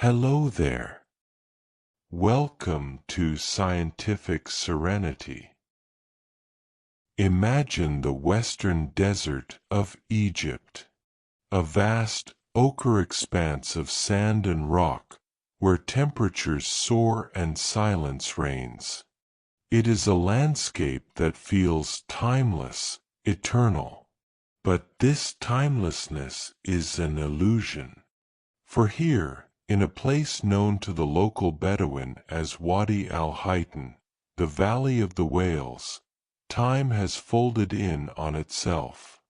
Hello there. Welcome to Scientific Serenity. Imagine the western desert of Egypt, a vast, ochre expanse of sand and rock, where temperatures soar and silence reigns. It is a landscape that feels timeless, eternal. But this timelessness is an illusion. For here, in a place known to the local Bedouin as Wadi al-Haytham, the Valley of the Whales, time has folded in on itself.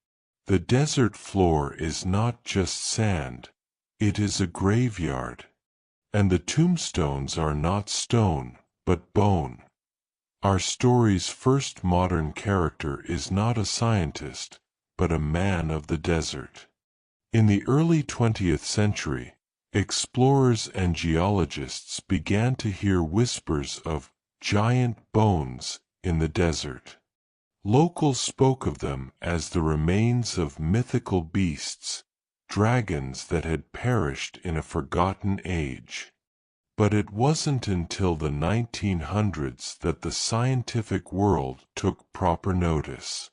The desert floor is not just sand, it is a graveyard. And the tombstones are not stone, but bone. Our story's first modern character is not a scientist, but a man of the desert. In the early 20th century, explorers and geologists began to hear whispers of giant bones in the desert. Locals spoke of them as the remains of mythical beasts, dragons that had perished in a forgotten age. But it wasn't until the 1900s that the scientific world took proper notice.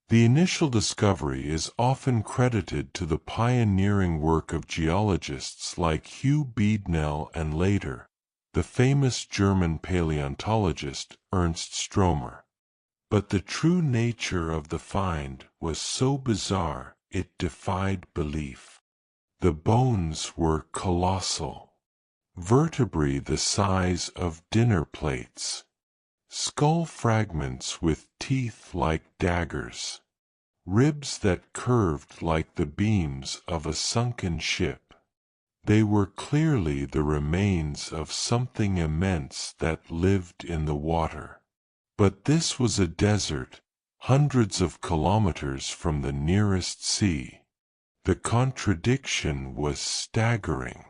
The initial discovery is often credited to the pioneering work of geologists like Hugh Beadnell and later, the famous German paleontologist Ernst Stromer. But the true nature of the find was so bizarre it defied belief. The bones were colossal. Vertebrae the size of dinner plates. Skull fragments with teeth like daggers. Ribs that curved like the beams of a sunken ship. They were clearly the remains of something immense that lived in the water. But this was a desert, hundreds of kilometers from the nearest sea. The contradiction was staggering.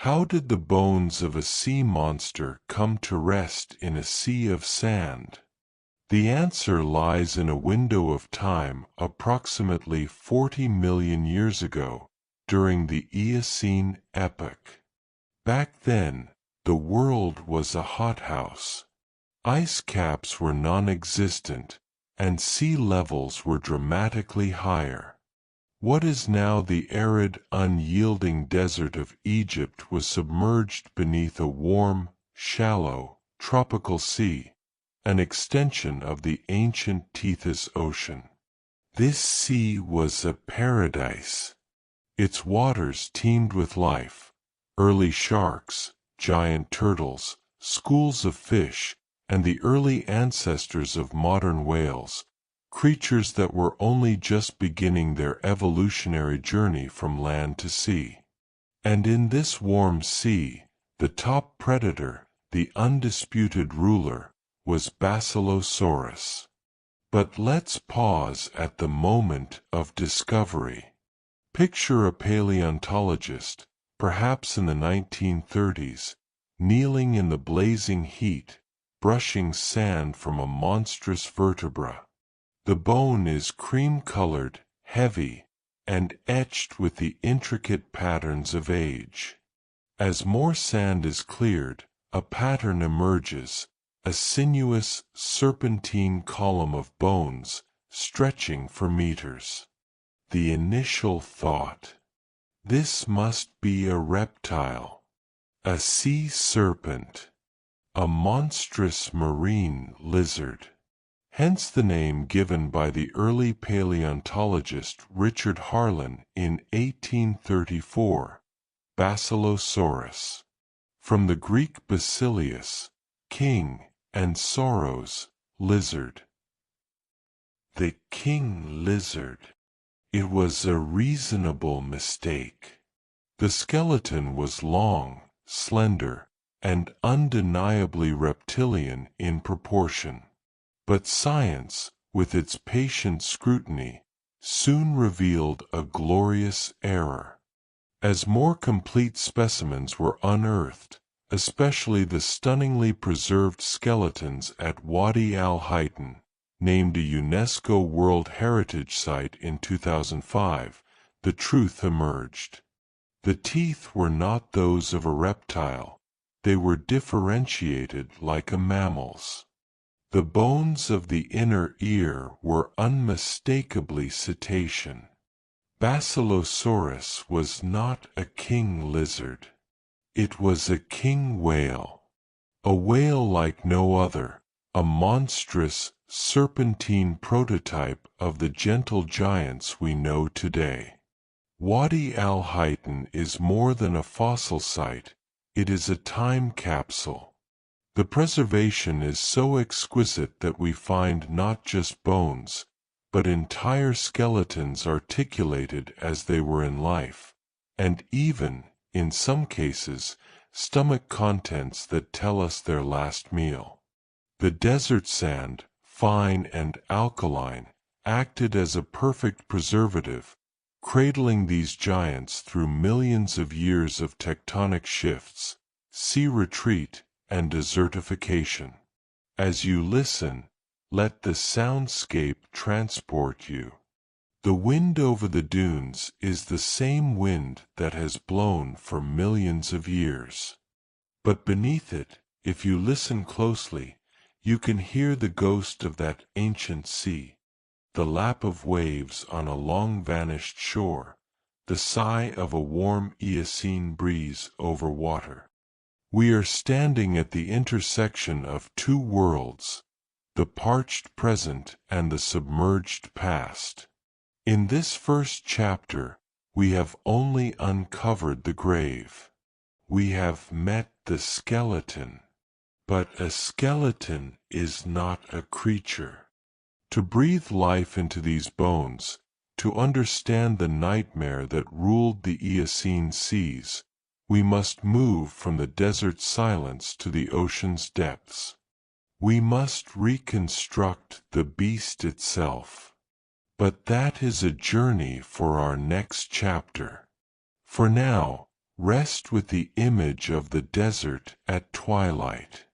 How did the bones of a sea monster come to rest in a sea of sand? The answer lies in a window of time approximately 40 million years ago, during the Eocene epoch. Back then, the world was a hothouse. Ice caps were non-existent, and sea levels were dramatically higher. What is now the arid, unyielding desert of Egypt was submerged beneath a warm, shallow, tropical sea, an extension of the ancient Tethys Ocean. This sea was a paradise. Its waters teemed with life, early sharks, giant turtles, schools of fish, and the early ancestors of modern whales, creatures that were only just beginning their evolutionary journey from land to sea. And in this warm sea, the top predator, the undisputed ruler, was Basilosaurus. But let's pause at the moment of discovery. Picture a paleontologist, perhaps in the 1930s, kneeling in the blazing heat, brushing sand from a monstrous vertebra. The bone is cream-colored, heavy, and etched with the intricate patterns of age. As more sand is cleared, a pattern emerges, a sinuous, serpentine column of bones, stretching for meters. The initial thought: this must be a reptile, a sea serpent, a monstrous marine lizard. Hence the name given by the early paleontologist Richard Harlan in 1834, Basilosaurus. From the Greek basileus, king, and sauros, lizard. The king lizard. It was a reasonable mistake. The skeleton was long, slender, and undeniably reptilian in proportion. But science, with its patient scrutiny, soon revealed a glorious error. As more complete specimens were unearthed, especially the stunningly preserved skeletons at Wadi al-Haytham, named a UNESCO World Heritage Site in 2005, the truth emerged. The teeth were not those of a reptile, they were differentiated like a mammal's. The bones of the inner ear were unmistakably cetacean. Basilosaurus was not a king lizard. It was a king whale. A whale like no other, a monstrous, serpentine prototype of the gentle giants we know today. Wadi al-Hitan is more than a fossil site, it is a time capsule. The preservation is so exquisite that we find not just bones, but entire skeletons articulated as they were in life, and even, in some cases, stomach contents that tell us their last meal. The desert sand, fine and alkaline, acted as a perfect preservative, cradling these giants through millions of years of tectonic shifts, sea retreat, and desertification. As you listen, let the soundscape transport you. The wind over the dunes is the same wind that has blown for millions of years. But beneath it, if you listen closely, you can hear the ghost of that ancient sea, the lap of waves on a long-vanished shore, the sigh of a warm Eocene breeze over water. We are standing at the intersection of two worlds, the parched present and the submerged past. In this first chapter, we have only uncovered the grave. We have met the skeleton. But a skeleton is not a creature. To breathe life into these bones, to understand the nightmare that ruled the Eocene seas, we must move from the desert silence to the ocean's depths. We must reconstruct the beast itself. But that is a journey for our next chapter. For now, rest with the image of the desert at twilight.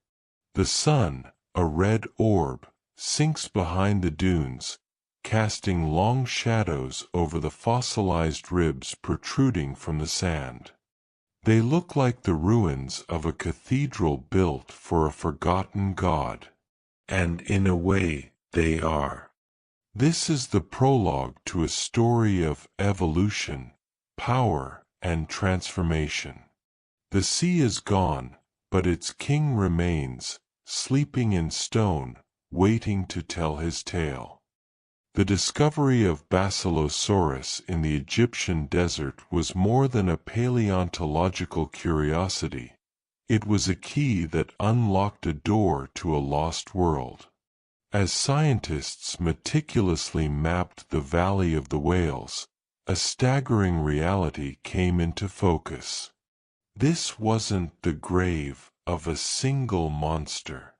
The sun, a red orb, sinks behind the dunes, casting long shadows over the fossilized ribs protruding from the sand. They look like the ruins of a cathedral built for a forgotten god. And in a way, they are. This is the prologue to a story of evolution, power, and transformation. The sea is gone, but its king remains, sleeping in stone, waiting to tell his tale. The discovery of Basilosaurus in the Egyptian desert was more than a paleontological curiosity. It was a key that unlocked a door to a lost world. As scientists meticulously mapped the Valley of the Whales, a staggering reality came into focus. This wasn't the grave of a single monster.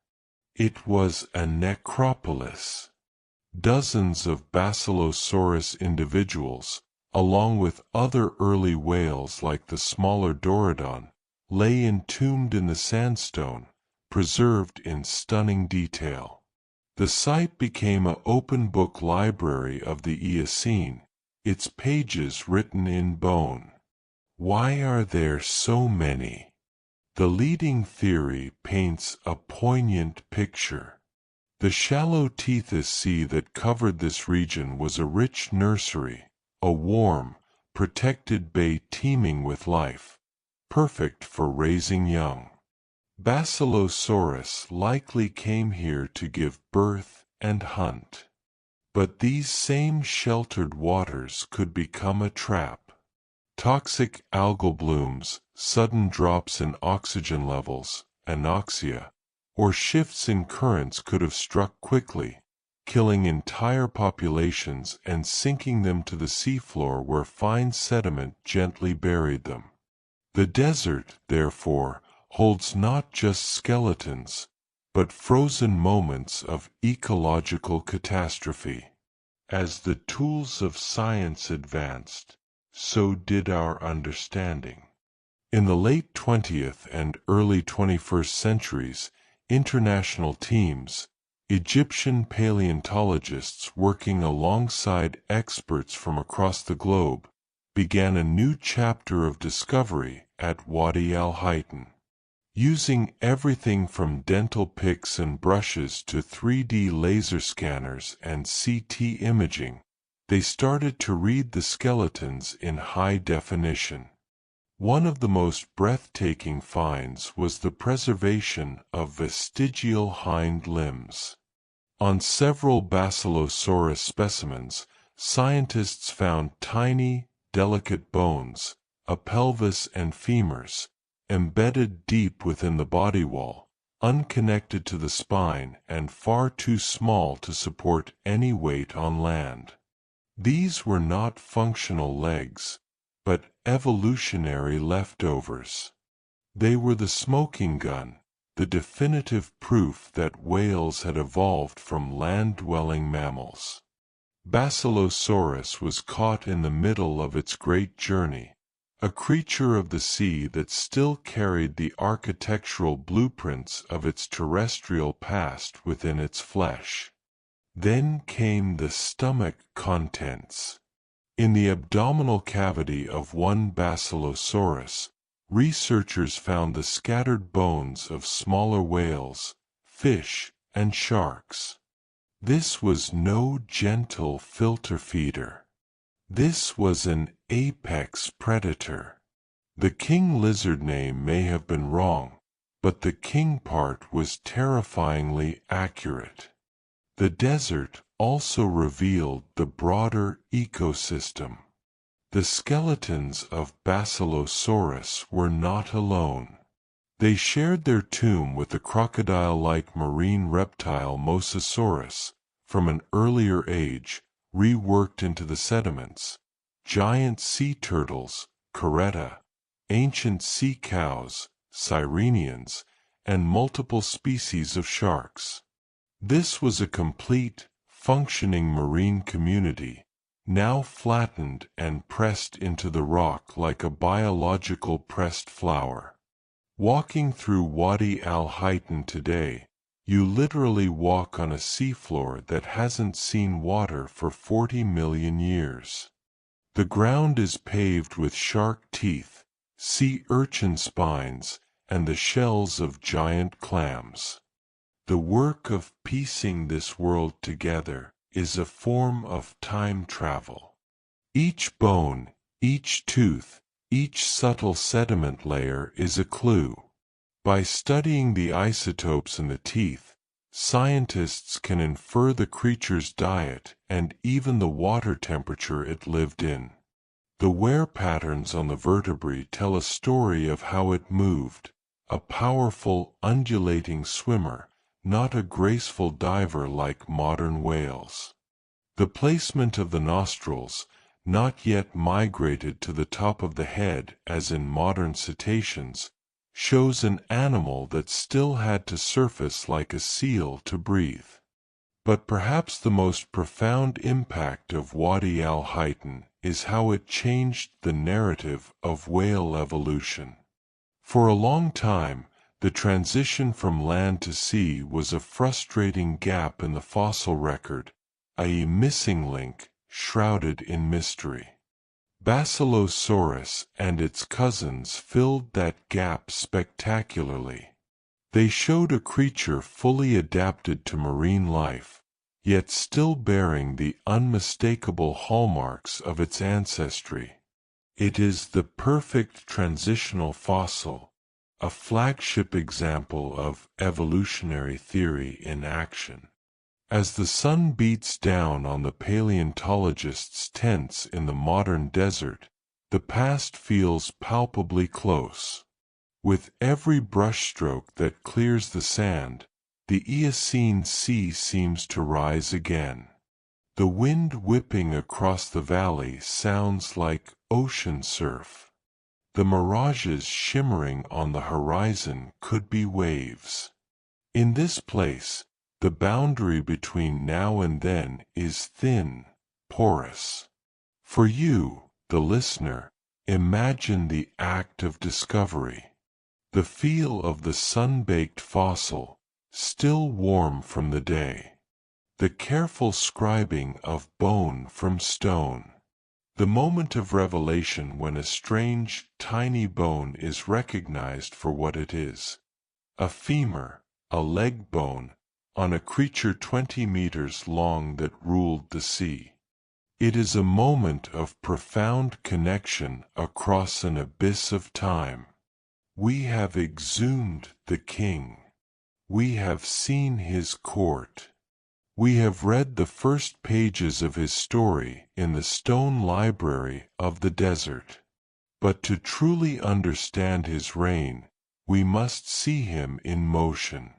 It was a necropolis. Dozens of Basilosaurus individuals, along with other early whales like the smaller Dorodon, lay entombed in the sandstone, preserved in stunning detail. The site became an open-book library of the Eocene, its pages written in bone. Why are there so many? The leading theory paints a poignant picture. The shallow Tethys Sea that covered this region was a rich nursery, a warm, protected bay teeming with life, perfect for raising young. Basilosaurus likely came here to give birth and hunt. But these same sheltered waters could become a trap. Toxic algal blooms, sudden drops in oxygen levels, anoxia, or shifts in currents could have struck quickly, killing entire populations and sinking them to the seafloor where fine sediment gently buried them. The desert, therefore, holds not just skeletons, but frozen moments of ecological catastrophe. As the tools of science advanced, so did our understanding. In the late 20th and early 21st centuries, international teams, Egyptian paleontologists working alongside experts from across the globe, began a new chapter of discovery at Wadi al-Hitan. Using everything from dental picks and brushes to 3D laser scanners and CT imaging, they started to read the skeletons in high definition. One of the most breathtaking finds was the preservation of vestigial hind limbs. On several Basilosaurus specimens, scientists found tiny, delicate bones, a pelvis and femurs, embedded deep within the body wall, unconnected to the spine and far too small to support any weight on land. These were not functional legs, but evolutionary leftovers. They were the smoking gun, the definitive proof that whales had evolved from land-dwelling mammals. Basilosaurus was caught in the middle of its great journey, a creature of the sea that still carried the architectural blueprints of its terrestrial past within its flesh. Then came the stomach contents. In the abdominal cavity of one Basilosaurus, researchers found the scattered bones of smaller whales, fish, and sharks. This was no gentle filter feeder. This was an apex predator. The king lizard name may have been wrong, but the king part was terrifyingly accurate. The desert also revealed the broader ecosystem. The skeletons of Basilosaurus were not alone. They shared their tomb with the crocodile-like marine reptile Mosasaurus, from an earlier age, reworked into the sediments, giant sea turtles, Caretta, ancient sea cows, Sirenians, and multiple species of sharks. This was a complete, functioning marine community, now flattened and pressed into the rock like a biological pressed flour. Walking through Wadi al-Hitan today, you literally walk on a seafloor that hasn't seen water for 40 million years. The ground is paved with shark teeth, sea urchin spines, and the shells of giant clams. The work of piecing this world together is a form of time travel. Each bone, each tooth, each subtle sediment layer is a clue. By studying the isotopes in the teeth, scientists can infer the creature's diet and even the water temperature it lived in. The wear patterns on the vertebrae tell a story of how it moved, a powerful, undulating swimmer, not a graceful diver like modern whales. The placement of the nostrils, not yet migrated to the top of the head as in modern cetaceans, shows an animal that still had to surface like a seal to breathe. But perhaps the most profound impact of Wadi al-Hitan is how it changed the narrative of whale evolution. For a long time, the transition from land to sea was a frustrating gap in the fossil record, a missing link shrouded in mystery. Basilosaurus and its cousins filled that gap spectacularly. They showed a creature fully adapted to marine life, yet still bearing the unmistakable hallmarks of its ancestry. It is the perfect transitional fossil, a flagship example of evolutionary theory in action. As the sun beats down on the paleontologists' tents in the modern desert, the past feels palpably close. With every brushstroke that clears the sand, the Eocene sea seems to rise again. The wind whipping across the valley sounds like ocean surf. The mirages shimmering on the horizon could be waves. In this place, the boundary between now and then is thin, porous. For you, the listener, imagine the act of discovery. The feel of the sun-baked fossil, still warm from the day. The careful scribing of bone from stone. The moment of revelation when a strange, tiny bone is recognized for what it is. A femur, a leg bone, on a creature 20 meters long that ruled the sea. It is a moment of profound connection across an abyss of time. We have exhumed the king. We have seen his court. We have read the first pages of his story in the stone library of the desert. But to truly understand his reign, we must see him in motion.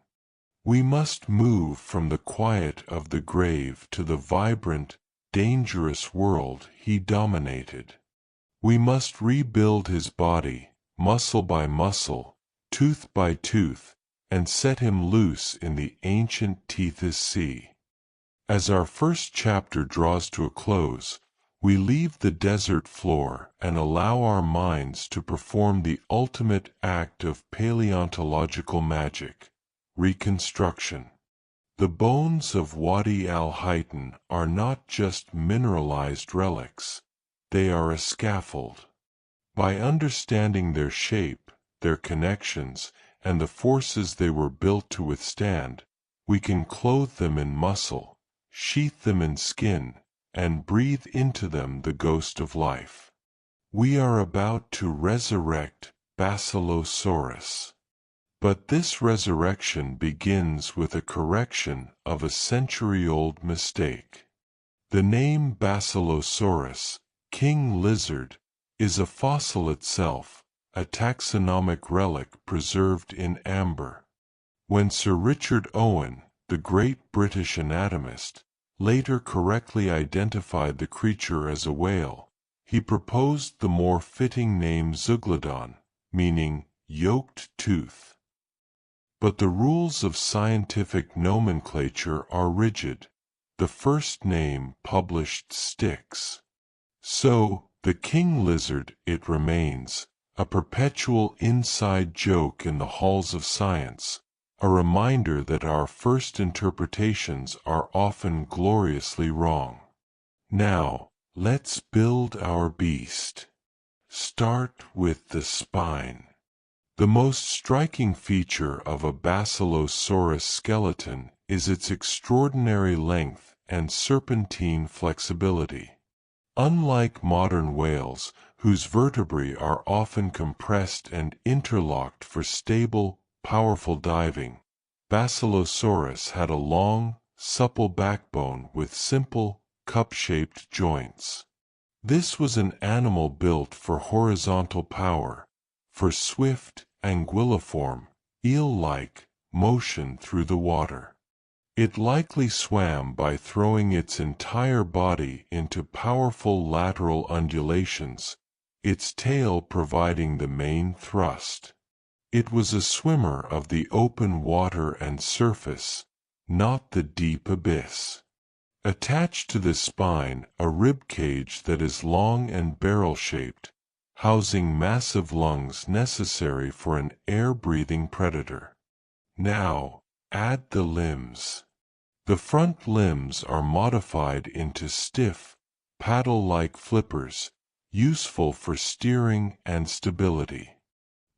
We must move from the quiet of the grave to the vibrant, dangerous world he dominated. We must rebuild his body, muscle by muscle, tooth by tooth, and set him loose in the ancient Tethys Sea. As our first chapter draws to a close, we leave the desert floor and allow our minds to perform the ultimate act of paleontological magic, reconstruction. The bones of Wadi al-Hitan are not just mineralized relics, they are a scaffold. By understanding their shape, their connections, and the forces they were built to withstand, we can clothe them in muscle, sheath them in skin, and breathe into them the ghost of life. We are about to resurrect Basilosaurus. But this resurrection begins with a correction of a century-old mistake. The name Basilosaurus, king lizard, is a fossil itself, a taxonomic relic preserved in amber. When Sir Richard Owen, the great British anatomist, later correctly identified the creature as a whale, he proposed the more fitting name Zeuglodon, meaning yoked tooth. But the rules of scientific nomenclature are rigid. The first name published sticks. So, the king lizard, it remains, a perpetual inside joke in the halls of science, a reminder that our first interpretations are often gloriously wrong. Now, let's build our beast. Start with the spine. The most striking feature of a Basilosaurus skeleton is its extraordinary length and serpentine flexibility. Unlike modern whales, whose vertebrae are often compressed and interlocked for stable, powerful diving, Basilosaurus had a long, supple backbone with simple, cup-shaped joints. This was an animal built for horizontal power, for swift, anguilliform, eel-like motion through the water. It likely swam by throwing its entire body into powerful lateral undulations, its tail providing the main thrust. It was a swimmer of the open water and surface, not the deep abyss. Attached to the spine, a rib cage that is long and barrel-shaped, housing massive lungs necessary for an air-breathing predator. Now, add the limbs. The front limbs are modified into stiff, paddle-like flippers, useful for steering and stability.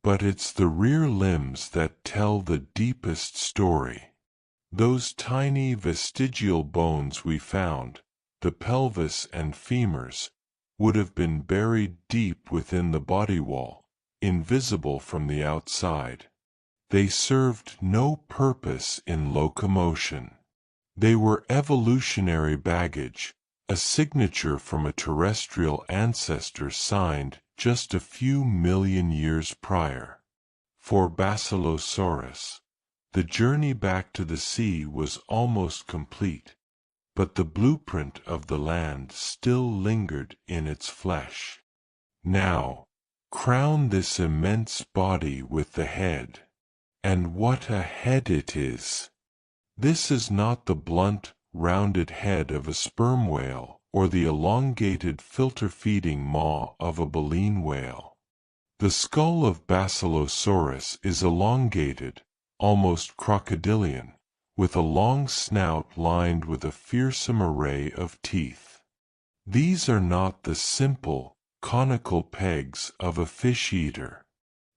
But it's the rear limbs that tell the deepest story. Those tiny vestigial bones we found, the pelvis and femurs, would have been buried deep within the body wall, invisible from the outside. They served no purpose in locomotion. They were evolutionary baggage, a signature from a terrestrial ancestor signed just a few million years prior. For Basilosaurus, the journey back to the sea was almost complete, but the blueprint of the land still lingered in its flesh. Now, crown this immense body with the head. And what a head it is! This is not the blunt, rounded head of a sperm whale or the elongated filter-feeding maw of a baleen whale. The skull of Basilosaurus is elongated, almost crocodilian, with a long snout lined with a fearsome array of teeth. These are not the simple, conical pegs of a fish-eater.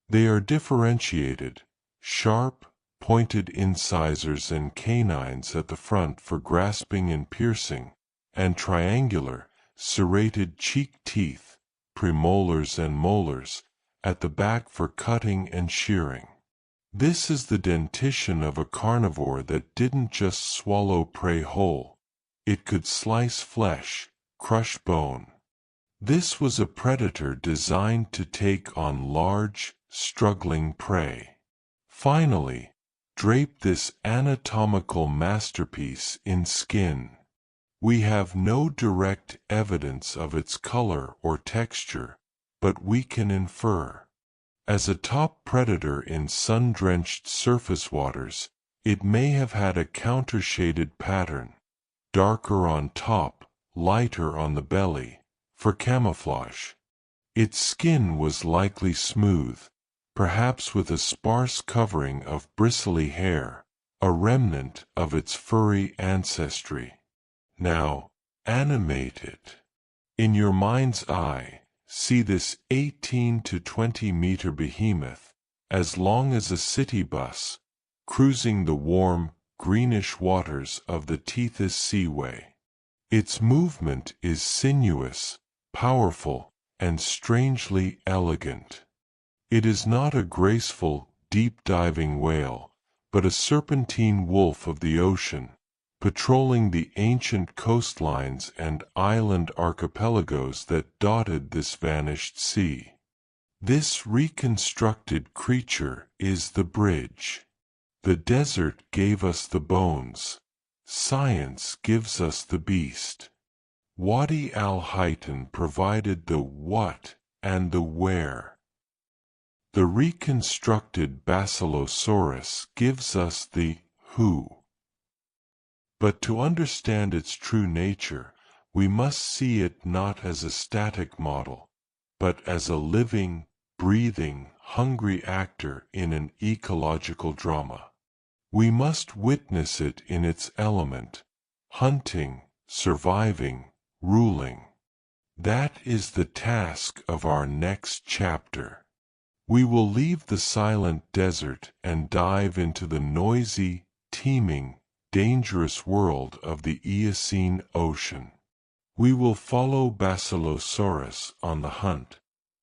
They are differentiated, sharp, pointed incisors and canines at the front for grasping and piercing, and triangular, serrated cheek teeth, premolars and molars, at the back for cutting and shearing. This is the dentition of a carnivore that didn't just swallow prey whole. It could slice flesh, crush bone. This was a predator designed to take on large, struggling prey. Finally, drape this anatomical masterpiece in skin. We have no direct evidence of its color or texture, but we can infer. As a top predator in sun-drenched surface waters, it may have had a counter-shaded pattern, darker on top, lighter on the belly, for camouflage. Its skin was likely smooth, perhaps with a sparse covering of bristly hair, a remnant of its furry ancestry. Now, animate it. In your mind's eye, see this 18 to 20 meter behemoth, as long as a city bus, cruising the warm, greenish waters of the Tethys Seaway. Its movement is sinuous, powerful, and strangely elegant. It is not a graceful, deep-diving whale, but a serpentine wolf of the ocean, patrolling the ancient coastlines and island archipelagos that dotted this vanished sea. This reconstructed creature is the bridge. The desert gave us the bones. Science gives us the beast. Wadi al-Haytham provided the what and the where. The reconstructed Basilosaurus gives us the who. But to understand its true nature, we must see it not as a static model, but as a living, breathing, hungry actor in an ecological drama. We must witness it in its element, hunting, surviving, ruling. That is the task of our next chapter. We will leave the silent desert and dive into the noisy, teeming, dangerous world of the Eocene ocean. We will follow Basilosaurus on the hunt,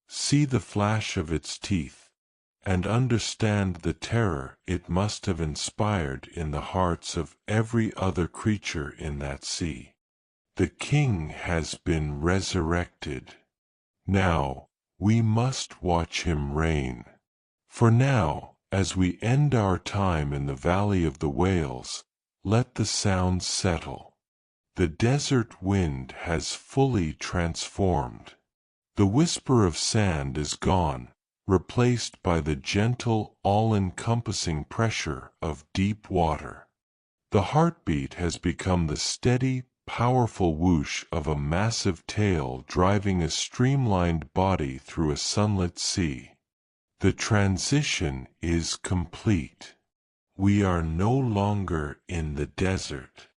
see the flash of its teeth, and understand the terror it must have inspired in the hearts of every other creature in that sea. The king has been resurrected. Now, we must watch him reign. For now, as we end our time in the Valley of the Whales, let the sounds settle. The desert wind has fully transformed. The whisper of sand is gone, replaced by the gentle, all-encompassing pressure of deep water. The heartbeat has become the steady, powerful whoosh of a massive tail driving a streamlined body through a sunlit sea. The transition is complete. We are no longer in the desert.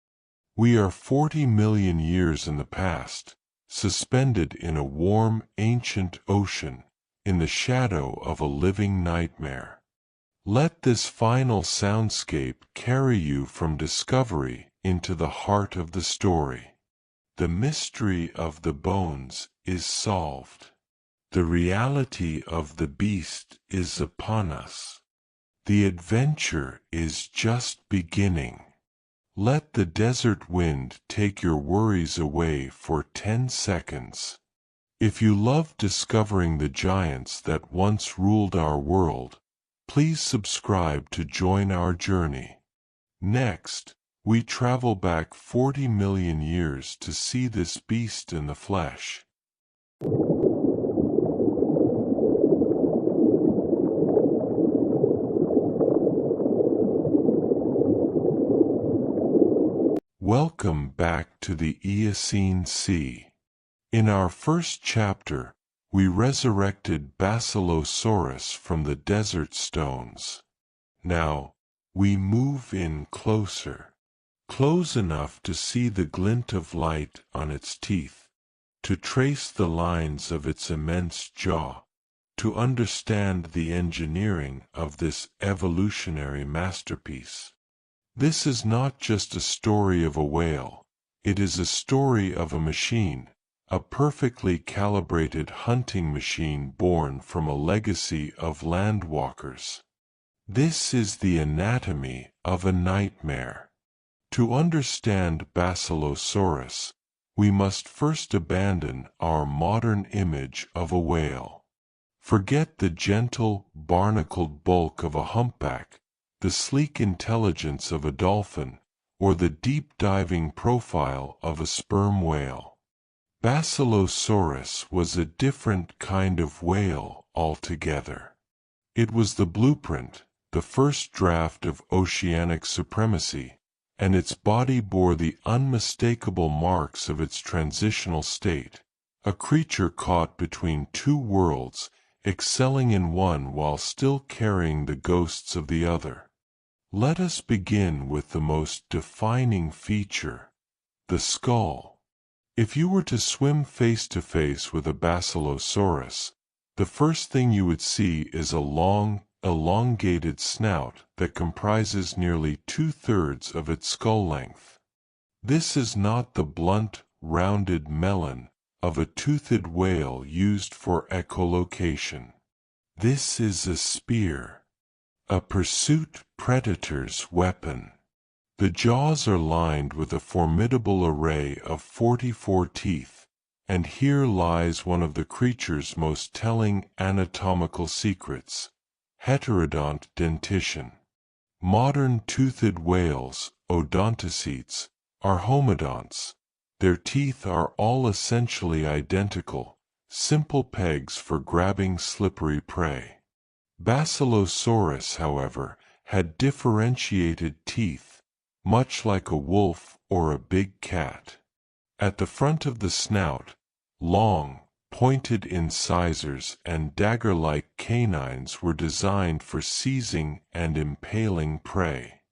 We are 40 million years in the past, suspended in a warm, ancient ocean, in the shadow of a living nightmare. Let this final soundscape carry you from discovery into the heart of the story. The mystery of the bones is solved. The reality of the beast is upon us. The adventure is just beginning. Let the desert wind take your worries away for 10 seconds. If you love discovering the giants that once ruled our world, please subscribe to join our journey. Next, we travel back 40 million years to see this beast in the flesh. Welcome back to the Eocene Sea. In our first chapter, we resurrected Basilosaurus from the desert stones. Now, we move in closer. Close enough to see the glint of light on its teeth, to trace the lines of its immense jaw, to understand the engineering of this evolutionary masterpiece. This is not just a story of a whale, it is a story of a machine, a perfectly calibrated hunting machine born from a legacy of landwalkers. This is the anatomy of a nightmare. To understand Basilosaurus, we must first abandon our modern image of a whale. Forget the gentle, barnacled bulk of a humpback, the sleek intelligence of a dolphin, or the deep-diving profile of a sperm whale. Basilosaurus was a different kind of whale altogether. It was the blueprint, the first draft of oceanic supremacy, and its body bore the unmistakable marks of its transitional state, a creature caught between two worlds, excelling in one while still carrying the ghosts of the other. Let us begin with the most defining feature, the skull. If you were to swim face to face with a Basilosaurus, the first thing you would see is a long, elongated snout that comprises nearly 2/3 of its skull length. This is not the blunt, rounded melon of a toothed whale used for echolocation. This is a spear, a pursuit predator's weapon. The jaws are lined with a formidable array of 44 teeth, and here lies one of the creature's most telling anatomical secrets: heterodont dentition. Modern toothed whales, odontocetes, are homodonts. Their teeth are all essentially identical, simple pegs for grabbing slippery prey. Basilosaurus, however, had differentiated teeth, much like a wolf or a big cat. At the front of the snout, long, pointed incisors and dagger-like canines were designed for seizing and impaling prey.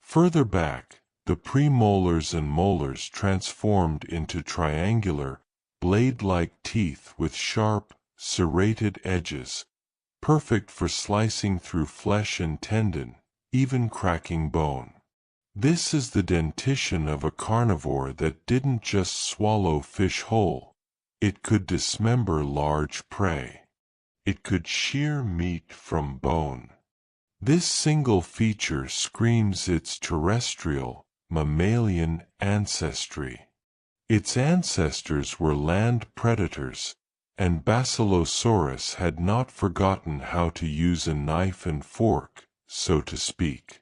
Further back, the premolars and molars transformed into triangular, blade-like teeth with sharp, serrated edges, perfect for slicing through flesh and tendon, even cracking bone. This is the dentition of a carnivore that didn't just swallow fish whole. It could dismember large prey. It could shear meat from bone. This single feature screams its terrestrial, mammalian ancestry. Its ancestors were land predators, and Basilosaurus had not forgotten how to use a knife and fork, so to speak.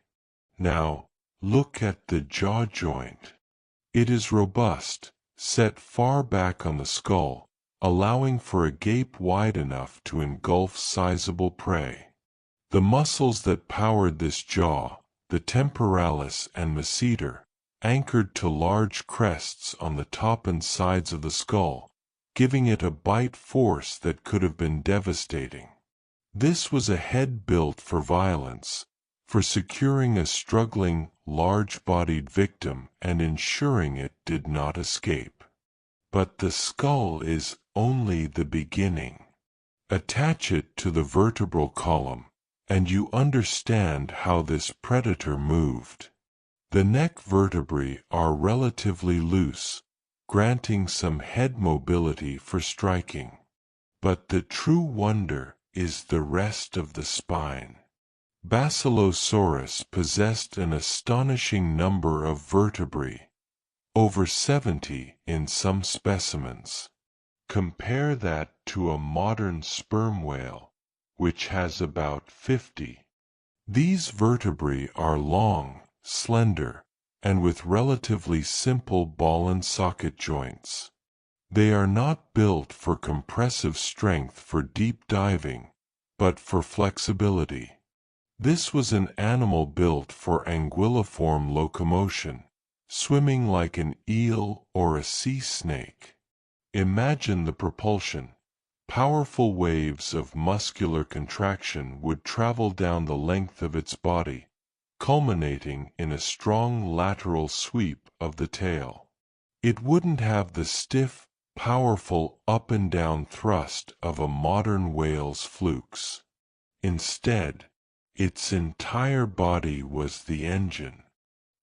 Now, look at the jaw joint. It is robust, set far back on the skull, allowing for a gape wide enough to engulf sizable prey. The muscles that powered this jaw, the temporalis and masseter, anchored to large crests on the top and sides of the skull, giving it a bite force that could have been devastating. This was a head built for violence, for securing a struggling, large-bodied victim and ensuring it did not escape. But the skull is only the beginning. Attach it to the vertebral column, and you understand how this predator moved. The neck vertebrae are relatively loose, granting some head mobility for striking. But the true wonder is the rest of the spine. Basilosaurus possessed an astonishing number of vertebrae, over 70 in some specimens. Compare that to a modern sperm whale, which has about 50. These vertebrae are long, slender, and with relatively simple ball and socket joints. They are not built for compressive strength for deep diving, but for flexibility. This was an animal built for anguilliform locomotion, swimming like an eel or a sea snake. Imagine the propulsion. Powerful waves of muscular contraction would travel down the length of its body, culminating in a strong lateral sweep of the tail. It wouldn't have the stiff, powerful up-and-down thrust of a modern whale's flukes. Instead, its entire body was the engine.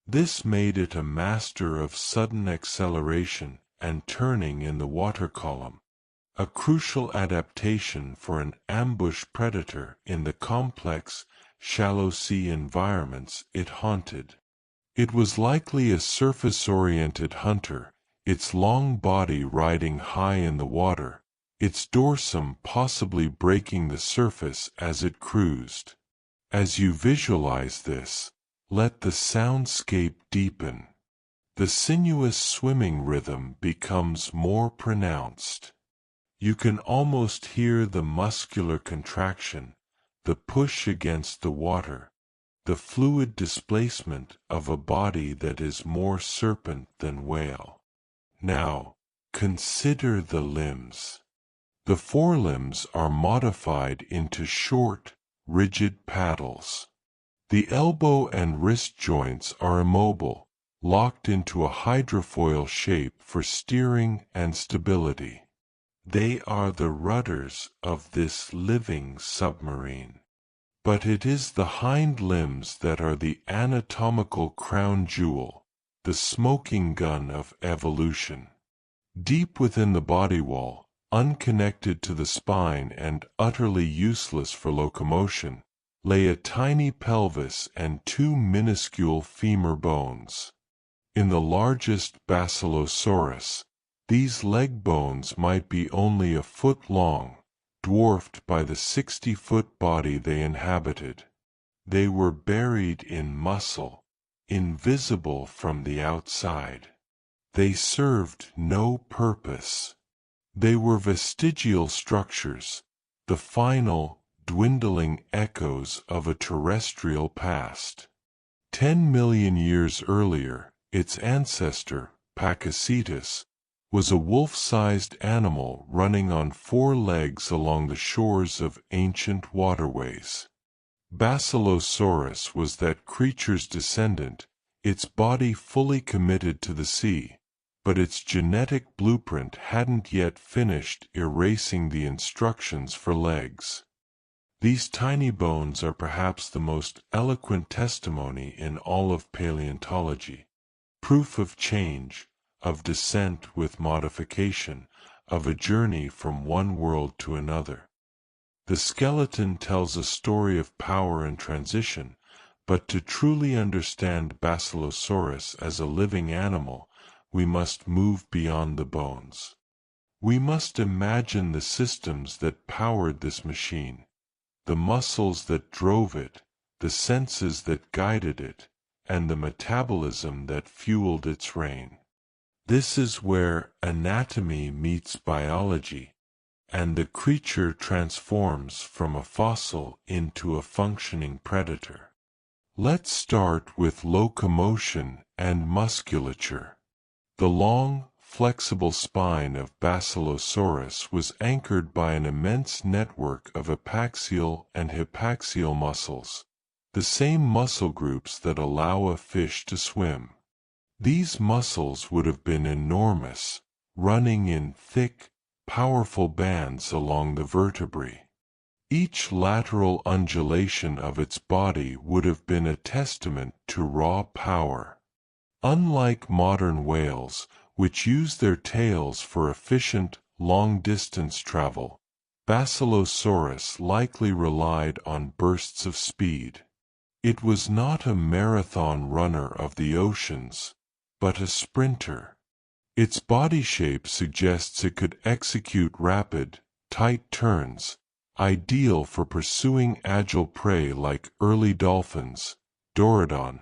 This made it a master of sudden acceleration and turning in the water column, a crucial adaptation for an ambush predator in the complex, shallow sea environments it haunted. It was likely a surface-oriented hunter, its long body riding high in the water, its dorsum possibly breaking the surface as it cruised. As you visualize this, let the soundscape deepen. The sinuous swimming rhythm becomes more pronounced. You can almost hear the muscular contraction, the push against the water, the fluid displacement of a body that is more serpent than whale. Now, consider the limbs. The forelimbs are modified into short, rigid paddles. The elbow and wrist joints are immobile, locked into a hydrofoil shape for steering and stability. They are the rudders of this living submarine. But it is the hind limbs that are the anatomical crown jewel, the smoking gun of evolution. Deep within the body wall, unconnected to the spine and utterly useless for locomotion, lay a tiny pelvis and two minuscule femur bones. In the largest Basilosaurus, these leg bones might be only a foot long, dwarfed by the 60-foot body they inhabited. They were buried in muscle, invisible from the outside. They served no purpose. They were vestigial structures, the final, dwindling echoes of a terrestrial past. 10 million years earlier, its ancestor, Pakicetus, was a wolf-sized animal running on 4 legs along the shores of ancient waterways. Basilosaurus was that creature's descendant, its body fully committed to the sea, but its genetic blueprint hadn't yet finished erasing the instructions for legs. These tiny bones are perhaps the most eloquent testimony in all of paleontology, proof of change, of descent with modification, of a journey from one world to another. The skeleton tells a story of power and transition, but to truly understand Basilosaurus as a living animal, we must move beyond the bones. We must imagine the systems that powered this machine, the muscles that drove it, the senses that guided it, and the metabolism that fueled its reign. This is where anatomy meets biology, and the creature transforms from a fossil into a functioning predator. Let's start with locomotion and musculature. The long, flexible spine of Basilosaurus was anchored by an immense network of epaxial and hypaxial muscles, the same muscle groups that allow a fish to swim. These muscles would have been enormous, running in thick, powerful bands along the vertebrae. Each lateral undulation of its body would have been a testament to raw power. Unlike modern whales, which use their tails for efficient, long-distance travel, Basilosaurus likely relied on bursts of speed. It was not a marathon runner of the oceans, but a sprinter. Its body shape suggests it could execute rapid, tight turns, ideal for pursuing agile prey like early dolphins, Dorodon,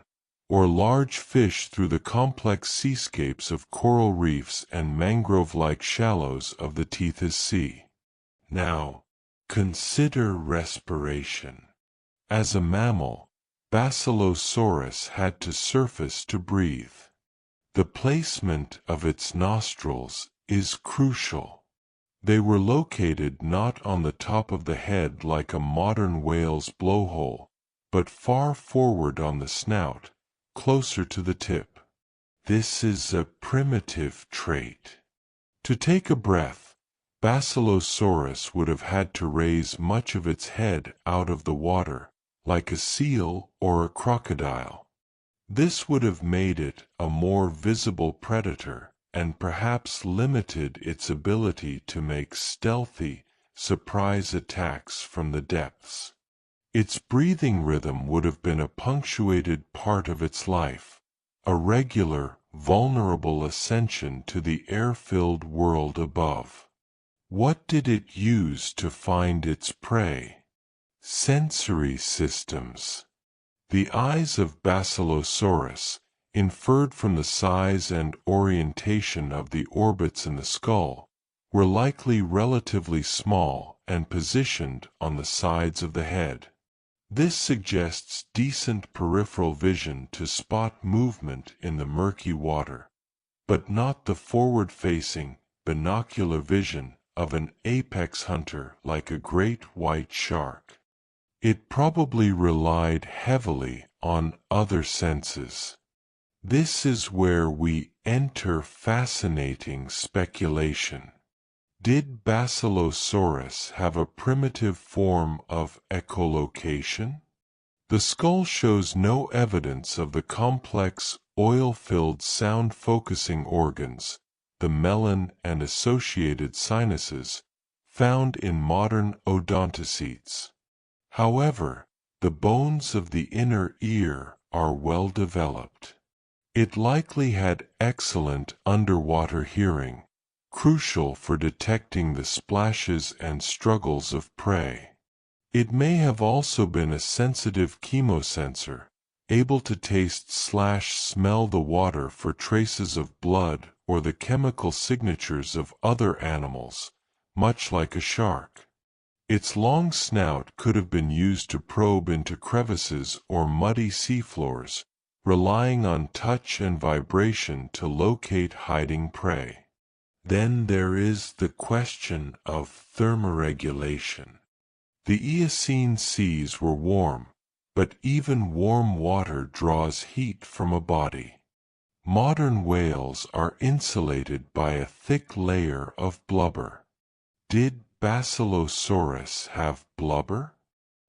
or large fish through the complex seascapes of coral reefs and mangrove-like shallows of the Tethys Sea. Now, consider respiration. As a mammal, Basilosaurus had to surface to breathe. The placement of its nostrils is crucial. They were located not on the top of the head like a modern whale's blowhole, but far forward on the snout, closer to the tip. This is a primitive trait. To take a breath, Basilosaurus would have had to raise much of its head out of the water, like a seal or a crocodile. This would have made it a more visible predator, and perhaps limited its ability to make stealthy, surprise attacks from the depths. Its breathing rhythm would have been a punctuated part of its life, a regular, vulnerable ascension to the air-filled world above. What did it use to find its prey? Sensory systems. The eyes of Basilosaurus, inferred from the size and orientation of the orbits in the skull, were likely relatively small and positioned on the sides of the head. This suggests decent peripheral vision to spot movement in the murky water, but not the forward-facing, binocular vision of an apex hunter like a great white shark. It probably relied heavily on other senses. This is where we enter fascinating speculation. Did Basilosaurus have a primitive form of echolocation? The skull shows no evidence of the complex, oil-filled sound-focusing organs, the melon and associated sinuses, found in modern odontocetes. However, the bones of the inner ear are well developed. It likely had excellent underwater hearing, crucial for detecting the splashes and struggles of prey. It may have also been a sensitive chemosensor, able to taste/smell the water for traces of blood or the chemical signatures of other animals, much like a shark. Its long snout could have been used to probe into crevices or muddy seafloors, relying on touch and vibration to locate hiding prey. Then there is the question of thermoregulation. The Eocene seas were warm, but even warm water draws heat from a body. Modern whales are insulated by a thick layer of blubber. Did Basilosaurus have blubber?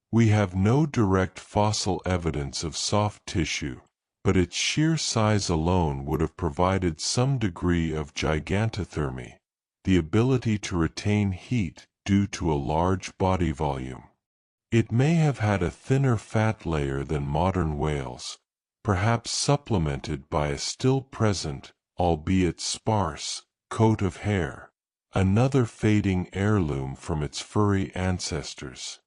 We have no direct fossil evidence of soft tissue, but its sheer size alone would have provided some degree of gigantothermy, the ability to retain heat due to a large body volume. It may have had a thinner fat layer than modern whales, perhaps supplemented by a still present, albeit sparse, coat of hair, another fading heirloom from its furry ancestors.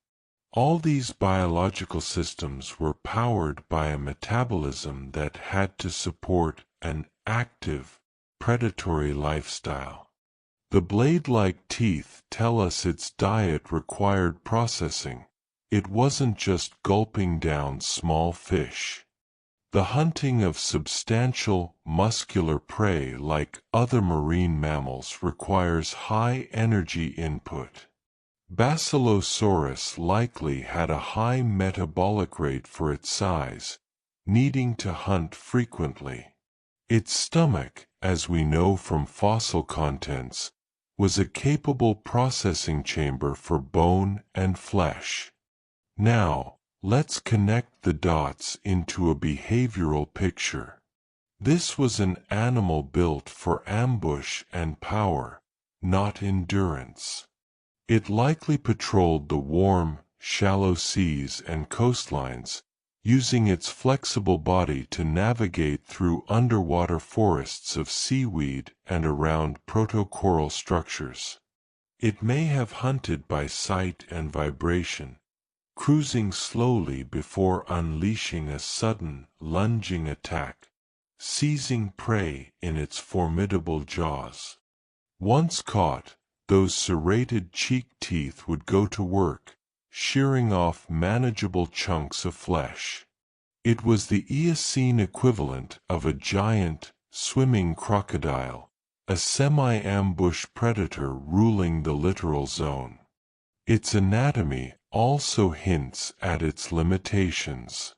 All these biological systems were powered by a metabolism that had to support an active, predatory lifestyle. The blade-like teeth tell us its diet required processing. It wasn't just gulping down small fish. The hunting of substantial, muscular prey like other marine mammals requires high energy input. Basilosaurus likely had a high metabolic rate for its size, needing to hunt frequently. Its stomach, as we know from fossil contents, was a capable processing chamber for bone and flesh. Now, let's connect the dots into a behavioral picture. This was an animal built for ambush and power, not endurance. It likely patrolled the warm, shallow seas and coastlines, using its flexible body to navigate through underwater forests of seaweed and around protocoral structures. It may have hunted by sight and vibration, cruising slowly before unleashing a sudden, lunging attack, seizing prey in its formidable jaws. Once caught, those serrated cheek teeth would go to work, shearing off manageable chunks of flesh. It was the Eocene equivalent of a giant, swimming crocodile, a semi-ambush predator ruling the littoral zone. Its anatomy also hints at its limitations.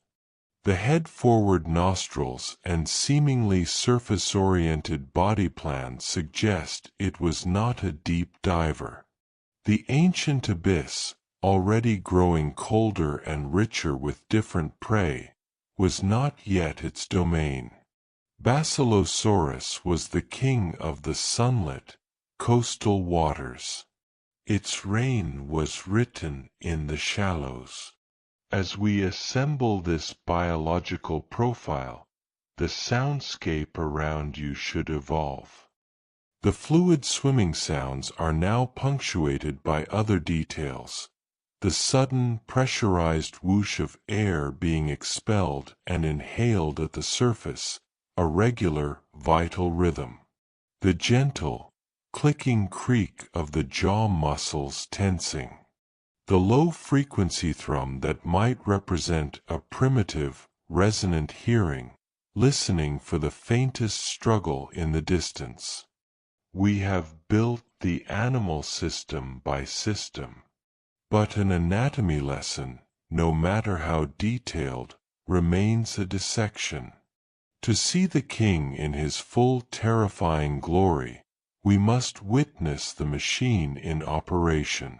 The head-forward nostrils and seemingly surface-oriented body plan suggest it was not a deep diver. The ancient abyss, already growing colder and richer with different prey, was not yet its domain. Basilosaurus was the king of the sunlit, coastal waters. Its reign was written in the shallows. As we assemble this biological profile, the soundscape around you should evolve. The fluid swimming sounds are now punctuated by other details. The sudden pressurized whoosh of air being expelled and inhaled at the surface, a regular, vital rhythm. The gentle, clicking creak of the jaw muscles tensing. The low-frequency thrum that might represent a primitive, resonant hearing, listening for the faintest struggle in the distance. We have built the animal system by system. But an anatomy lesson, no matter how detailed, remains a dissection. To see the king in his full terrifying glory, we must witness the machine in operation.